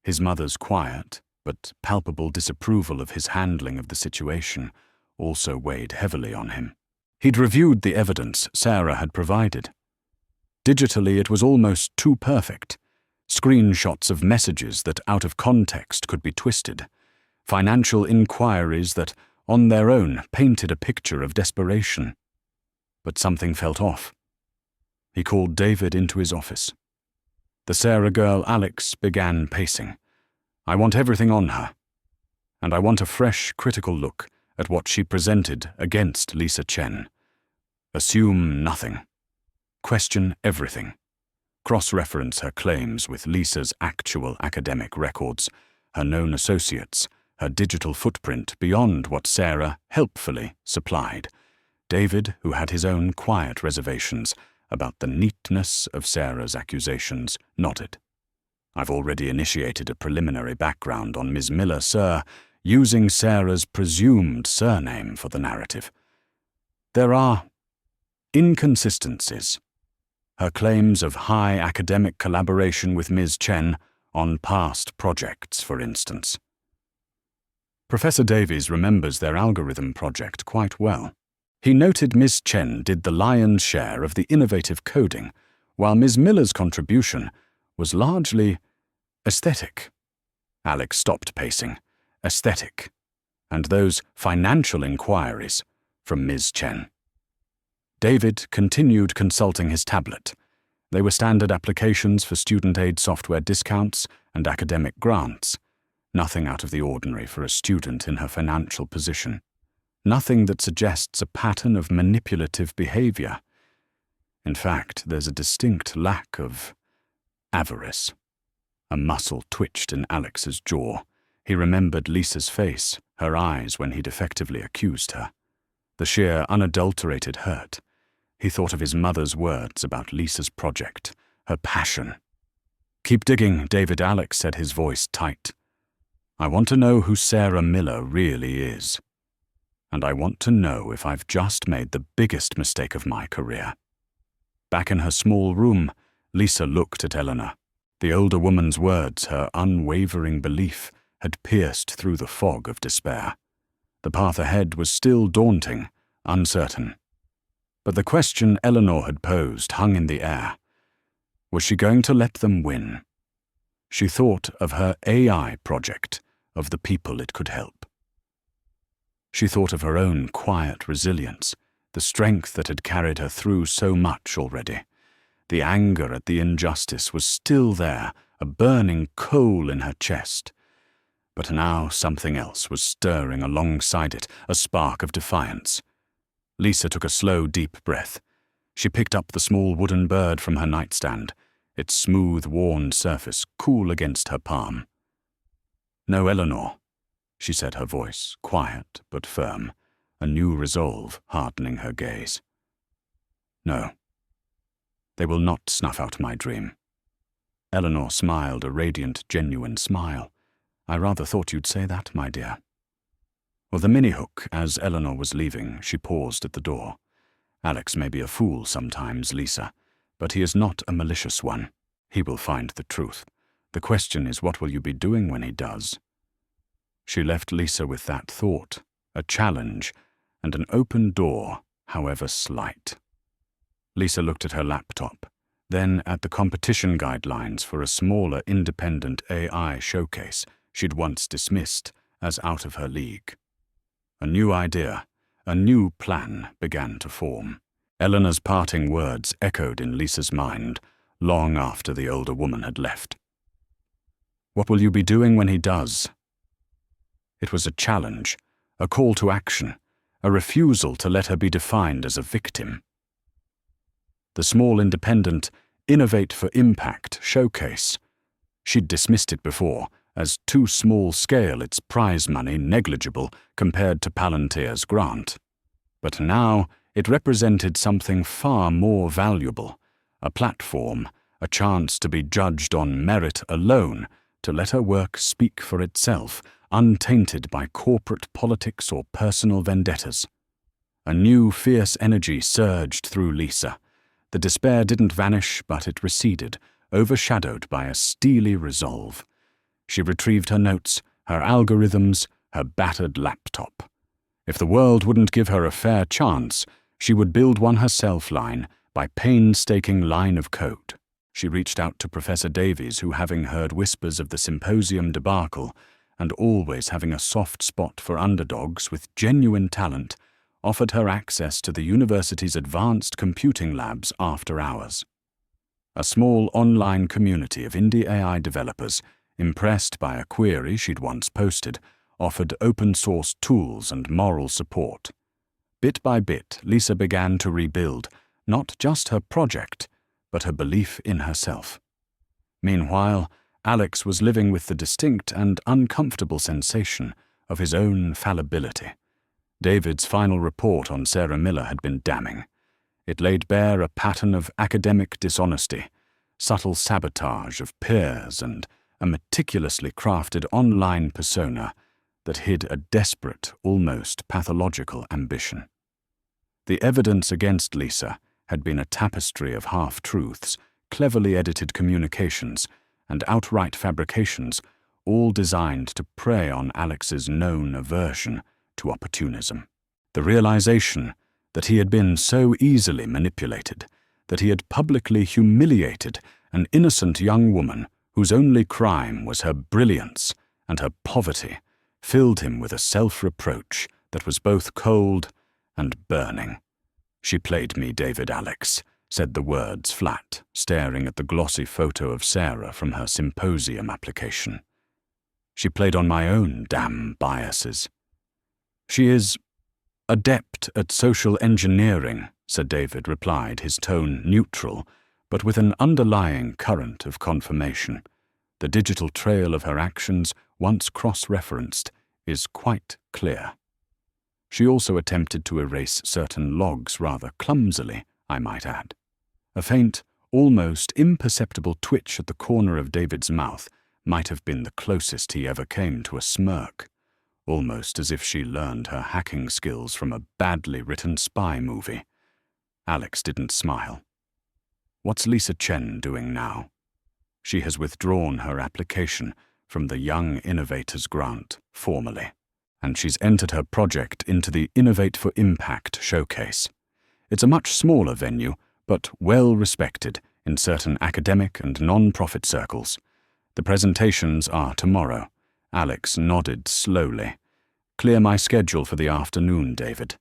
His mother's quiet but palpable disapproval of his handling of the situation also weighed heavily on him. He'd reviewed the evidence Sarah had provided. Digitally, it was almost too perfect. Screenshots of messages that, out of context, could be twisted. Financial inquiries that, on their own, painted a picture of desperation. But something felt off. He called David into his office. The Sarah girl, Alex, began pacing. "I want everything on her. And I want a fresh, critical look at what she presented against Lisa Chen. Assume nothing. Question everything. Cross-reference her claims with Lisa's actual academic records, her known associates, her digital footprint beyond what Sarah helpfully supplied. David, who had his own quiet reservations about the neatness of Sarah's accusations, nodded. "I've already initiated a preliminary background on Ms. Miller, sir, using Sarah's presumed surname for the narrative. There are inconsistencies. Her claims of high academic collaboration with Ms. Chen on past projects, for instance." Professor Davies remembers their algorithm project quite well. He noted Ms. Chen did the lion's share of the innovative coding, while Ms. Miller's contribution was largely aesthetic. Alex stopped pacing. Aesthetic. And those financial inquiries from Ms. Chen. David continued consulting his tablet. They were standard applications for student aid software discounts and academic grants. Nothing out of the ordinary for a student in her financial position. Nothing that suggests a pattern of manipulative behavior. In fact, there's a distinct lack of avarice. A muscle twitched in Alex's jaw. He remembered Lisa's face, her eyes when he'd effectively accused her. The sheer, unadulterated hurt. He thought of his mother's words about Lisa's project, her passion. "Keep digging, David," Alex said, his voice tight. "I want to know who Sarah Miller really is. And I want to know if I've just made the biggest mistake of my career." Back in her small room, Lisa looked at Eleanor. The older woman's words, her unwavering belief, had pierced through the fog of despair. The path ahead was still daunting, uncertain. But the question Eleanor had posed hung in the air. Was she going to let them win? She thought of her AI project, of the people it could help. She thought of her own quiet resilience, the strength that had carried her through so much already. The anger at the injustice was still there, a burning coal in her chest. But now something else was stirring alongside it, a spark of defiance. Lisa took a slow, deep breath. She picked up the small wooden bird from her nightstand, its smooth, worn surface cool against her palm. "No, Eleanor," she said, her voice quiet but firm, a new resolve hardening her gaze. "No. They will not snuff out my dream." Eleanor smiled, a radiant, genuine smile. "I rather thought you'd say that, my dear." Well, the mini-hook, as Eleanor was leaving, she paused at the door. "Alex may be a fool sometimes, Lisa, but he is not a malicious one. He will find the truth. The question is, what will you be doing when he does?" She left Lisa with that thought, a challenge, and an open door, however slight. Lisa looked at her laptop, then at the competition guidelines for a smaller independent AI showcase she'd once dismissed as out of her league. A new idea, a new plan began to form. Eleanor's parting words echoed in Lisa's mind long after the older woman had left. "What will you be doing when he does?" It was a challenge, a call to action, a refusal to let her be defined as a victim. The small independent Innovate for Impact showcase. She'd dismissed it before, as too small scale, its prize money negligible compared to Palantir's grant. But now it represented something far more valuable, a platform, a chance to be judged on merit alone, to let her work speak for itself, untainted by corporate politics or personal vendettas. A new fierce energy surged through Lisa. The despair didn't vanish, but it receded, overshadowed by a steely resolve. She retrieved her notes, her algorithms, her battered laptop. If the world wouldn't give her a fair chance, she would build one herself line by painstaking line of code. She reached out to Professor Davies, who, having heard whispers of the symposium debacle, and always having a soft spot for underdogs with genuine talent, offered her access to the university's advanced computing labs after hours. A small online community of indie AI developers, impressed by a query she'd once posted, offered open-source tools and moral support. Bit by bit, Lisa began to rebuild not just her project, but her belief in herself. Meanwhile, Alex was living with the distinct and uncomfortable sensation of his own fallibility. David's final report on Sarah Miller had been damning. It laid bare a pattern of academic dishonesty, subtle sabotage of peers, and a meticulously crafted online persona that hid a desperate, almost pathological ambition. The evidence against Lisa had been a tapestry of half-truths, cleverly edited communications, and outright fabrications, all designed to prey on Alex's known aversion to opportunism. The realization that he had been so easily manipulated, that he had publicly humiliated an innocent young woman whose only crime was her brilliance and her poverty, filled him with a self-reproach that was both cold and burning. "She played me, David Alex," said the words flat, staring at the glossy photo of Sarah from her symposium application. "She played on my own damn biases." "She is adept at social engineering," Sir David replied, his tone neutral, but with an underlying current of confirmation. The digital trail of her actions, once cross-referenced, is quite clear. She also attempted to erase certain logs rather clumsily, I might add. A faint, almost imperceptible twitch at the corner of David's mouth might have been the closest he ever came to a smirk, almost as if she learned her hacking skills from a badly written spy movie. Alex didn't smile. "What's Lisa Chen doing now?" "She has withdrawn her application from the Young Innovators Grant formally, and she's entered her project into the Innovate for Impact showcase. It's a much smaller venue, but well-respected in certain academic and non-profit circles. The presentations are tomorrow." Alex nodded slowly. "Clear my schedule for the afternoon, David,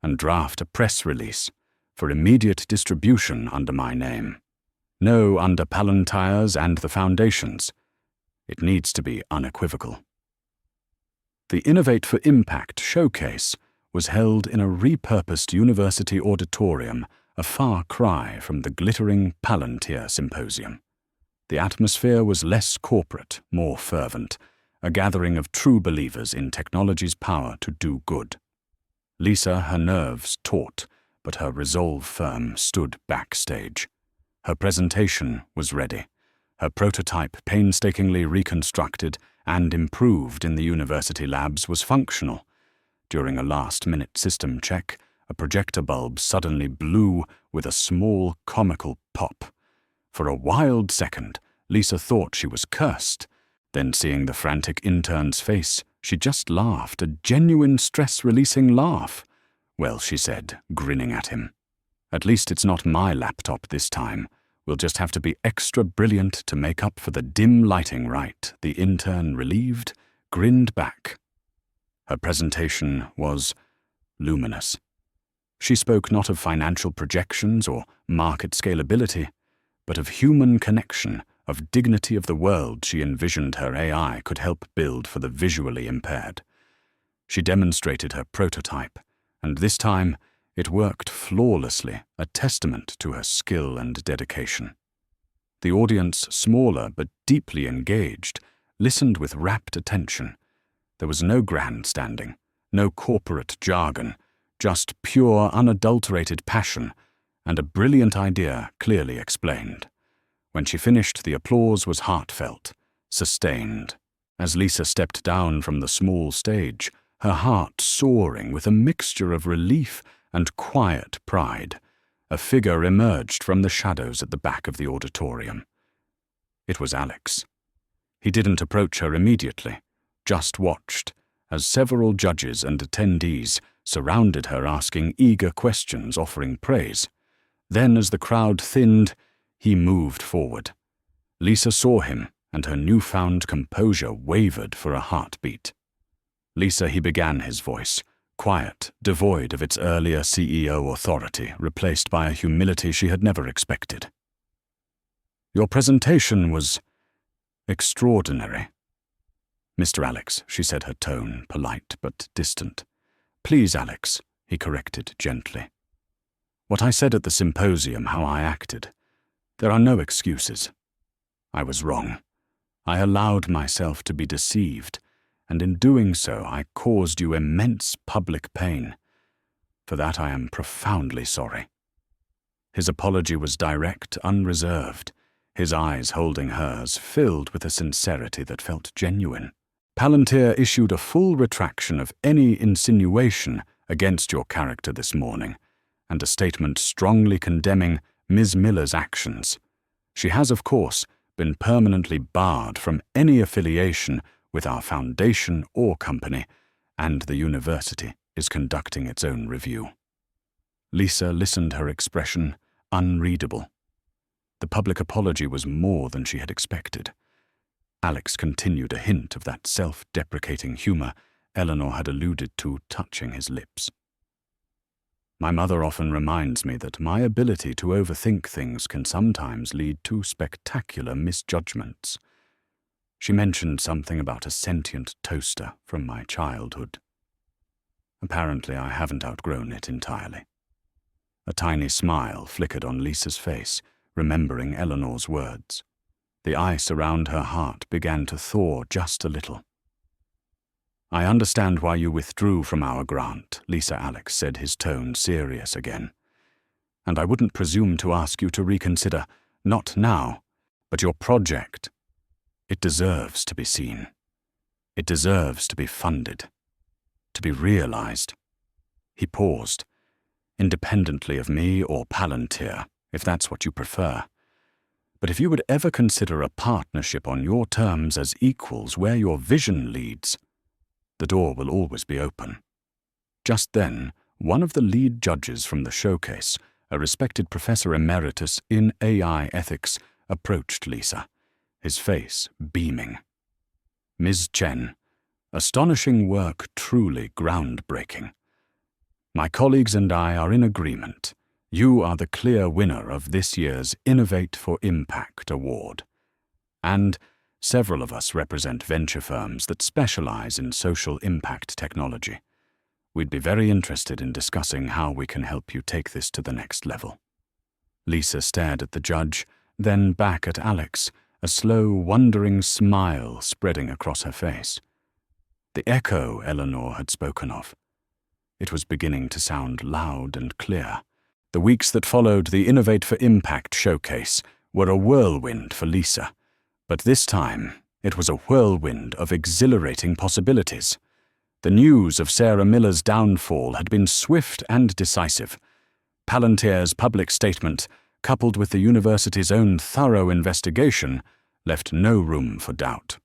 and draft a press release for immediate distribution under my name. No under Palantire's and the Foundation's. It needs to be unequivocal." The Innovate for Impact showcase was held in a repurposed university auditorium, a far cry from the glittering Palantir Symposium. The atmosphere was less corporate, more fervent, a gathering of true believers in technology's power to do good. Lisa, her nerves taut, but her resolve firm, stood backstage. Her presentation was ready, her prototype painstakingly reconstructed and improved in the university labs was functional. During a last-minute system check, a projector bulb suddenly blew with a small, comical pop. For a wild second, Lisa thought she was cursed. Then, seeing the frantic intern's face, she just laughed, a genuine stress-releasing laugh. "Well," she said, grinning at him, "at least it's not my laptop this time. We'll just have to be extra brilliant to make up for the dim lighting, right?" The intern, relieved, grinned back. Her presentation was luminous. She spoke not of financial projections or market scalability, but of human connection, of dignity of the world she envisioned her AI could help build for the visually impaired. She demonstrated her prototype, and this time it worked flawlessly, a testament to her skill and dedication. The audience, smaller but deeply engaged, listened with rapt attention. There was no grandstanding, no corporate jargon, just pure, unadulterated passion, and a brilliant idea clearly explained. When she finished, the applause was heartfelt, sustained. As Lisa stepped down from the small stage, her heart soaring with a mixture of relief and quiet pride, a figure emerged from the shadows at the back of the auditorium. It was Alex. He didn't approach her immediately, just watched, as several judges and attendees surrounded her asking eager questions, offering praise. Then, as the crowd thinned, he moved forward. Lisa saw him, and her newfound composure wavered for a heartbeat. "Lisa," he began, his voice quiet, devoid of its earlier CEO authority, replaced by a humility she had never expected. "Your presentation was extraordinary." "Mr. Alex," she said, her tone polite but distant. "Please, Alex," he corrected gently. "What I said at the symposium, how I acted, there are no excuses. I was wrong. I allowed myself to be deceived, and in doing so I caused you immense public pain. For that I am profoundly sorry." His apology was direct, unreserved, his eyes holding hers, filled with a sincerity that felt genuine. "Palantir issued a full retraction of any insinuation against your character this morning, and a statement strongly condemning Ms. Miller's actions. She has, of course, been permanently barred from any affiliation with our foundation or company, and the university is conducting its own review." Lisa listened, her expression unreadable. The public apology was more than she had expected. Alex continued a hint of that self-deprecating humor Eleanor had alluded to, touching his lips. "My mother often reminds me that my ability to overthink things can sometimes lead to spectacular misjudgments. She mentioned something about a sentient toaster from my childhood. Apparently, I haven't outgrown it entirely." A tiny smile flickered on Lisa's face, remembering Eleanor's words. The ice around her heart began to thaw just a little. "I understand why you withdrew from our grant," Lisa Alex said, his tone serious again. "And I wouldn't presume to ask you to reconsider, not now, but your project. It deserves to be seen. It deserves to be funded, to be realized." He paused. "Independently of me or Palantir, if that's what you prefer. But if you would ever consider a partnership on your terms as equals where your vision leads, the door will always be open." Just then, one of the lead judges from the showcase, a respected professor emeritus in AI ethics, approached Lisa, his face beaming. "Ms. Chen, astonishing work, truly groundbreaking. My colleagues and I are in agreement. You are the clear winner of this year's Innovate for Impact Award. And several of us represent venture firms that specialize in social impact technology. We'd be very interested in discussing how we can help you take this to the next level." Lisa stared at the judge, then back at Alex, a slow, wondering smile spreading across her face. The echo Eleanor had spoken of. It was beginning to sound loud and clear. The weeks that followed the Innovate for Impact showcase were a whirlwind for Lisa, but this time it was a whirlwind of exhilarating possibilities. The news of Sarah Miller's downfall had been swift and decisive. Palantir's public statement, coupled with the university's own thorough investigation, left no room for doubt.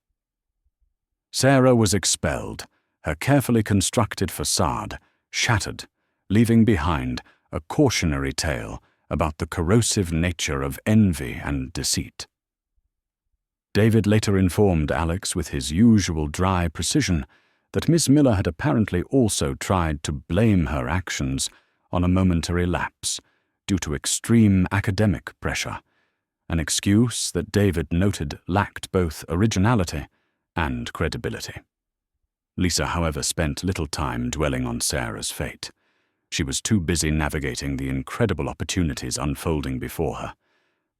Sarah was expelled, her carefully constructed facade shattered, leaving behind a cautionary tale about the corrosive nature of envy and deceit. David later informed Alex with his usual dry precision that Miss Miller had apparently also tried to blame her actions on a momentary lapse due to extreme academic pressure, an excuse that David noted lacked both originality and credibility. Lisa, however, spent little time dwelling on Sarah's fate. She was too busy navigating the incredible opportunities unfolding before her.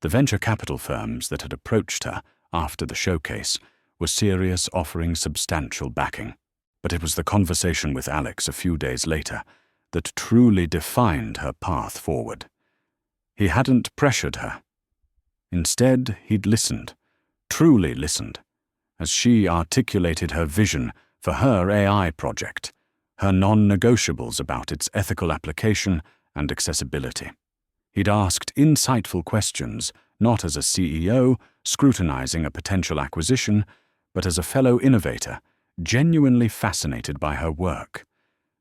The venture capital firms that had approached her after the showcase were serious, offering substantial backing. But it was the conversation with Alex a few days later that truly defined her path forward. He hadn't pressured her. Instead, he'd listened, truly listened, as she articulated her vision for her AI project, her non-negotiables about its ethical application and accessibility. He'd asked insightful questions, not as a CEO scrutinizing a potential acquisition, but as a fellow innovator, genuinely fascinated by her work.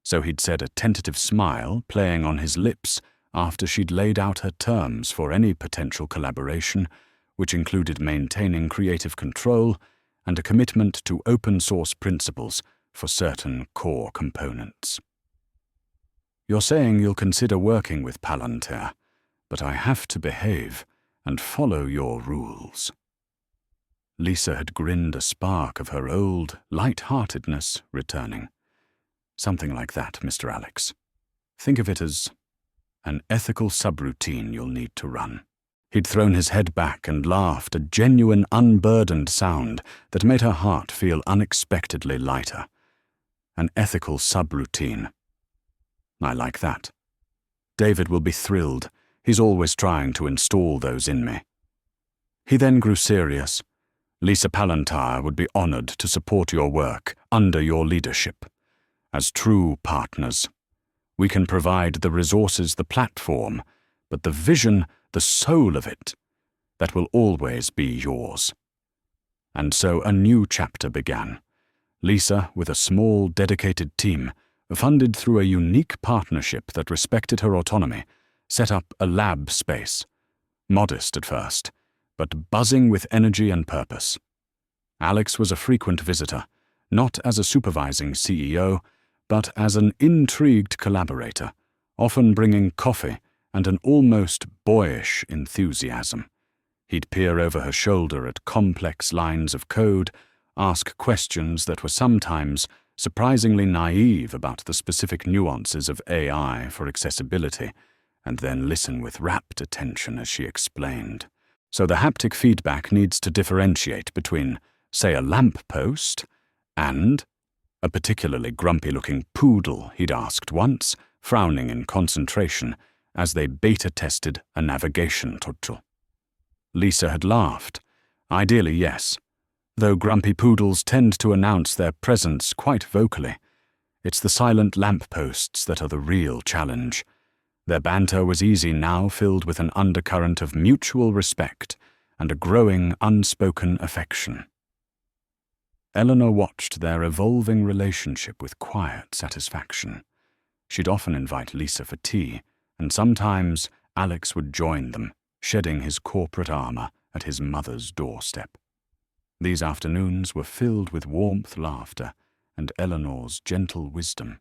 So he'd said, a tentative smile playing on his lips after she'd laid out her terms for any potential collaboration, which included maintaining creative control and a commitment to open-source principles for certain core components. "You're saying you'll consider working with Palantir, but I have to behave and follow your rules." Lisa had grinned, a spark of her old light-heartedness returning. "Something like that, Mr. Alex. Think of it as an ethical subroutine you'll need to run." He'd thrown his head back and laughed, a genuine, unburdened sound that made her heart feel unexpectedly lighter. An ethical subroutine. I like that. David will be thrilled. He's always trying to install those in me. He then grew serious. Lisa Palantyre would be honored to support your work under your leadership. As true partners, we can provide the resources, the platform, but the vision, the soul of it, that will always be yours. And so a new chapter began. Lisa, with a small, dedicated team, funded through a unique partnership that respected her autonomy, set up a lab space. Modest at first, but buzzing with energy and purpose. Alex was a frequent visitor, not as a supervising CEO, but as an intrigued collaborator, often bringing coffee and an almost boyish enthusiasm. He'd peer over her shoulder at complex lines of code, ask questions that were sometimes surprisingly naive about the specific nuances of AI for accessibility, and then listen with rapt attention as she explained. So the haptic feedback needs to differentiate between, say, a lamppost and a particularly grumpy-looking poodle, he'd asked once, frowning in concentration as they beta-tested a navigation tool. Lisa had laughed. Ideally, yes, though grumpy poodles tend to announce their presence quite vocally. It's the silent lampposts that are the real challenge. Their banter was easy now, filled with an undercurrent of mutual respect and a growing unspoken affection. Eleanor watched their evolving relationship with quiet satisfaction. She'd often invite Lisa for tea, and sometimes Alex would join them, shedding his corporate armor at his mother's doorstep. These afternoons were filled with warmth, laughter, and Eleanor's gentle wisdom.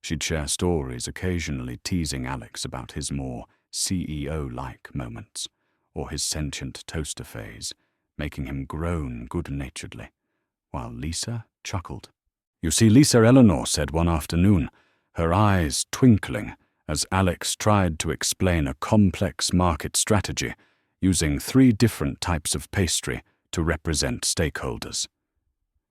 She'd share stories, occasionally teasing Alex about his more CEO-like moments, or his sentient toaster phase, making him groan good-naturedly, while Lisa chuckled. "You see, Lisa," Eleanor said one afternoon, her eyes twinkling as Alex tried to explain a complex market strategy using 3 different types of pastry to represent stakeholders.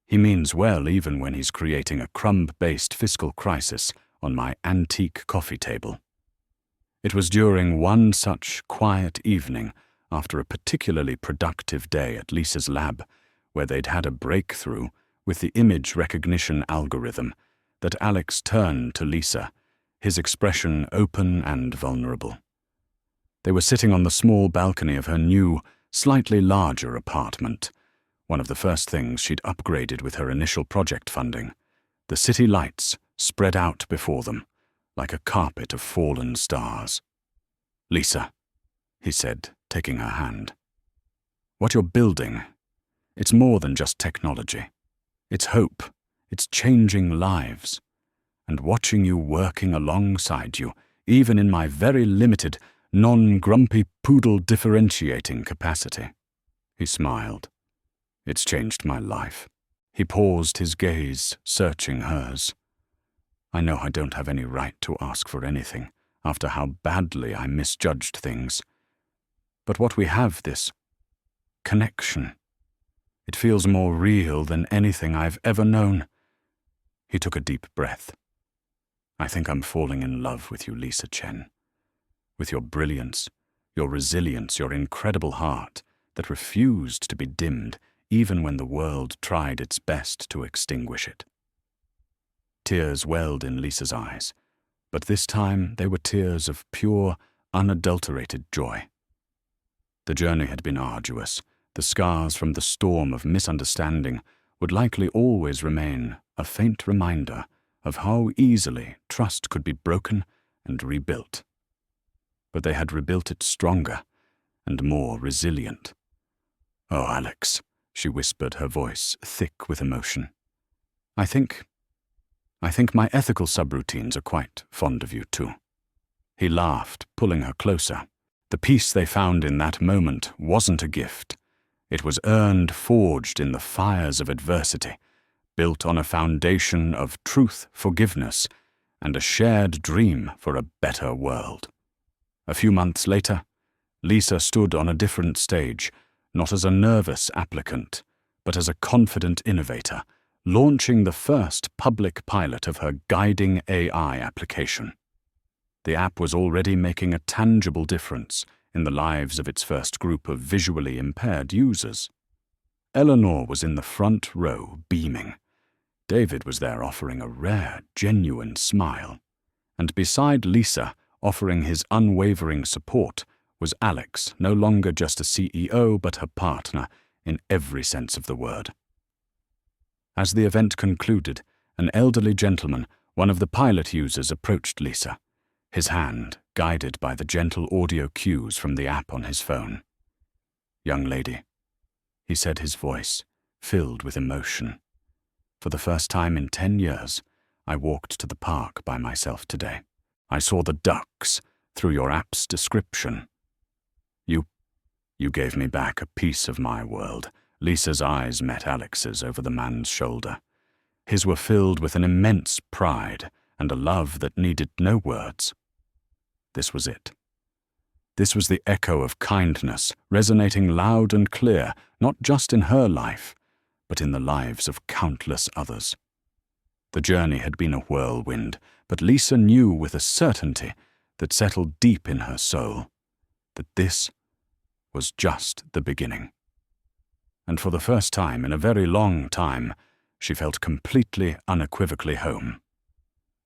He means well even when he's creating a crumb-based fiscal crisis on my antique coffee table. It was during one such quiet evening after a particularly productive day at Lisa's lab, where they'd had a breakthrough with the image recognition algorithm, that Alex turned to Lisa, his expression open and vulnerable. They were sitting on the small balcony of her new, slightly larger apartment, one of the first things she'd upgraded with her initial project funding. The city lights spread out before them, like a carpet of fallen stars. "Lisa," he said, taking her hand. "What you're building, it's more than just technology. It's hope. It's changing lives. And watching you working alongside you, even in my very limited, non-grumpy poodle differentiating capacity." He smiled. "It's changed my life." He paused, his gaze searching hers. "I know I don't have any right to ask for anything, after how badly I misjudged things. But what we have, this connection, it feels more real than anything I've ever known." He took a deep breath. "I think I'm falling in love with you, Lisa Chen. With your brilliance, your resilience, your incredible heart that refused to be dimmed even when the world tried its best to extinguish it." Tears welled in Lisa's eyes, but this time they were tears of pure, unadulterated joy. The journey had been arduous. The scars from the storm of misunderstanding would likely always remain a faint reminder of how easily trust could be broken and rebuilt. But they had rebuilt it stronger and more resilient. "Oh, Alex," she whispered, her voice thick with emotion. I think my ethical subroutines are quite fond of you too." He laughed, pulling her closer. The peace they found in that moment wasn't a gift. It was earned, forged in the fires of adversity, built on a foundation of truth, forgiveness, and a shared dream for a better world. A few months later, Lisa stood on a different stage, not as a nervous applicant, but as a confident innovator, launching the first public pilot of her guiding AI application. The app was already making a tangible difference in the lives of its first group of visually impaired users. Eleanor was in the front row, beaming. David was there offering a rare, genuine smile. And beside Lisa, offering his unwavering support, was Alex, no longer just a CEO but her partner in every sense of the word. As the event concluded, an elderly gentleman, one of the pilot users, approached Lisa, his hand guided by the gentle audio cues from the app on his phone. "Young lady," he said, his voice filled with emotion. "For the first time in 10 years, I walked to the park by myself today. I saw the ducks through your app's description. You gave me back a piece of my world." Lisa's eyes met Alex's over the man's shoulder. His were filled with an immense pride and a love that needed no words. This was it. This was the echo of kindness, resonating loud and clear, not just in her life, but in the lives of countless others. The journey had been a whirlwind, but Lisa knew with a certainty that settled deep in her soul that this was just the beginning. And for the first time in a very long time, she felt completely, unequivocally home.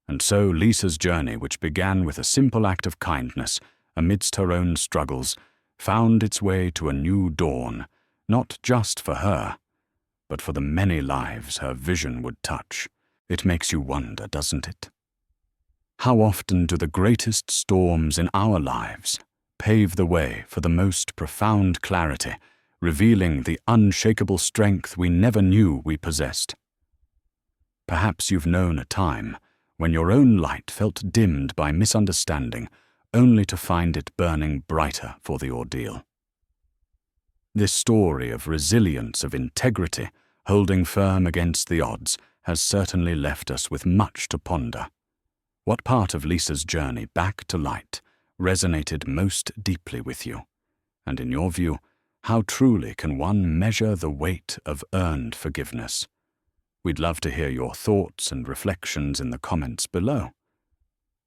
And so Lisa's journey, which began with a simple act of kindness amidst her own struggles, found its way to a new dawn, not just for her, but for the many lives her vision would touch. It makes you wonder, doesn't it? How often do the greatest storms in our lives pave the way for the most profound clarity, revealing the unshakable strength we never knew we possessed? Perhaps you've known a time when your own light felt dimmed by misunderstanding, only to find it burning brighter for the ordeal. This story of resilience, of integrity, holding firm against the odds, has certainly left us with much to ponder. What part of Lisa's journey back to light resonated most deeply with you? And in your view, how truly can one measure the weight of earned forgiveness? We'd love to hear your thoughts and reflections in the comments below.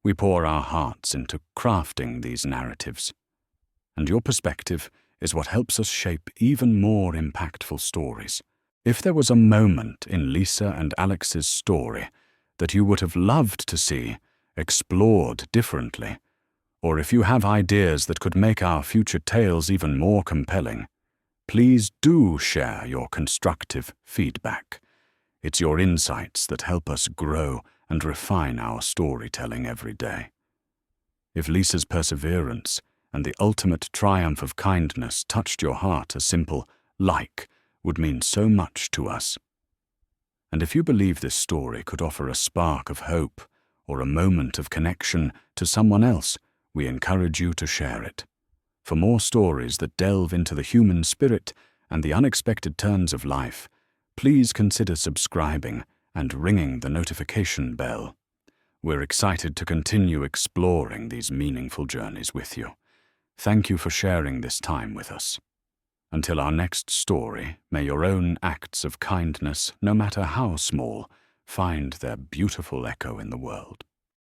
We pour our hearts into crafting these narratives, and your perspective is what helps us shape even more impactful stories. If there was a moment in Lisa and Alex's story that you would have loved to see explored differently, or if you have ideas that could make our future tales even more compelling, please do share your constructive feedback. It's your insights that help us grow and refine our storytelling every day. If Lisa's perseverance and the ultimate triumph of kindness touched your heart, a simple like would mean so much to us. And if you believe this story could offer a spark of hope or a moment of connection to someone else, we encourage you to share it. For more stories that delve into the human spirit and the unexpected turns of life, please consider subscribing and ringing the notification bell. We're excited to continue exploring these meaningful journeys with you. Thank you for sharing this time with us. Until our next story, may your own acts of kindness, no matter how small, find their beautiful echo in the world.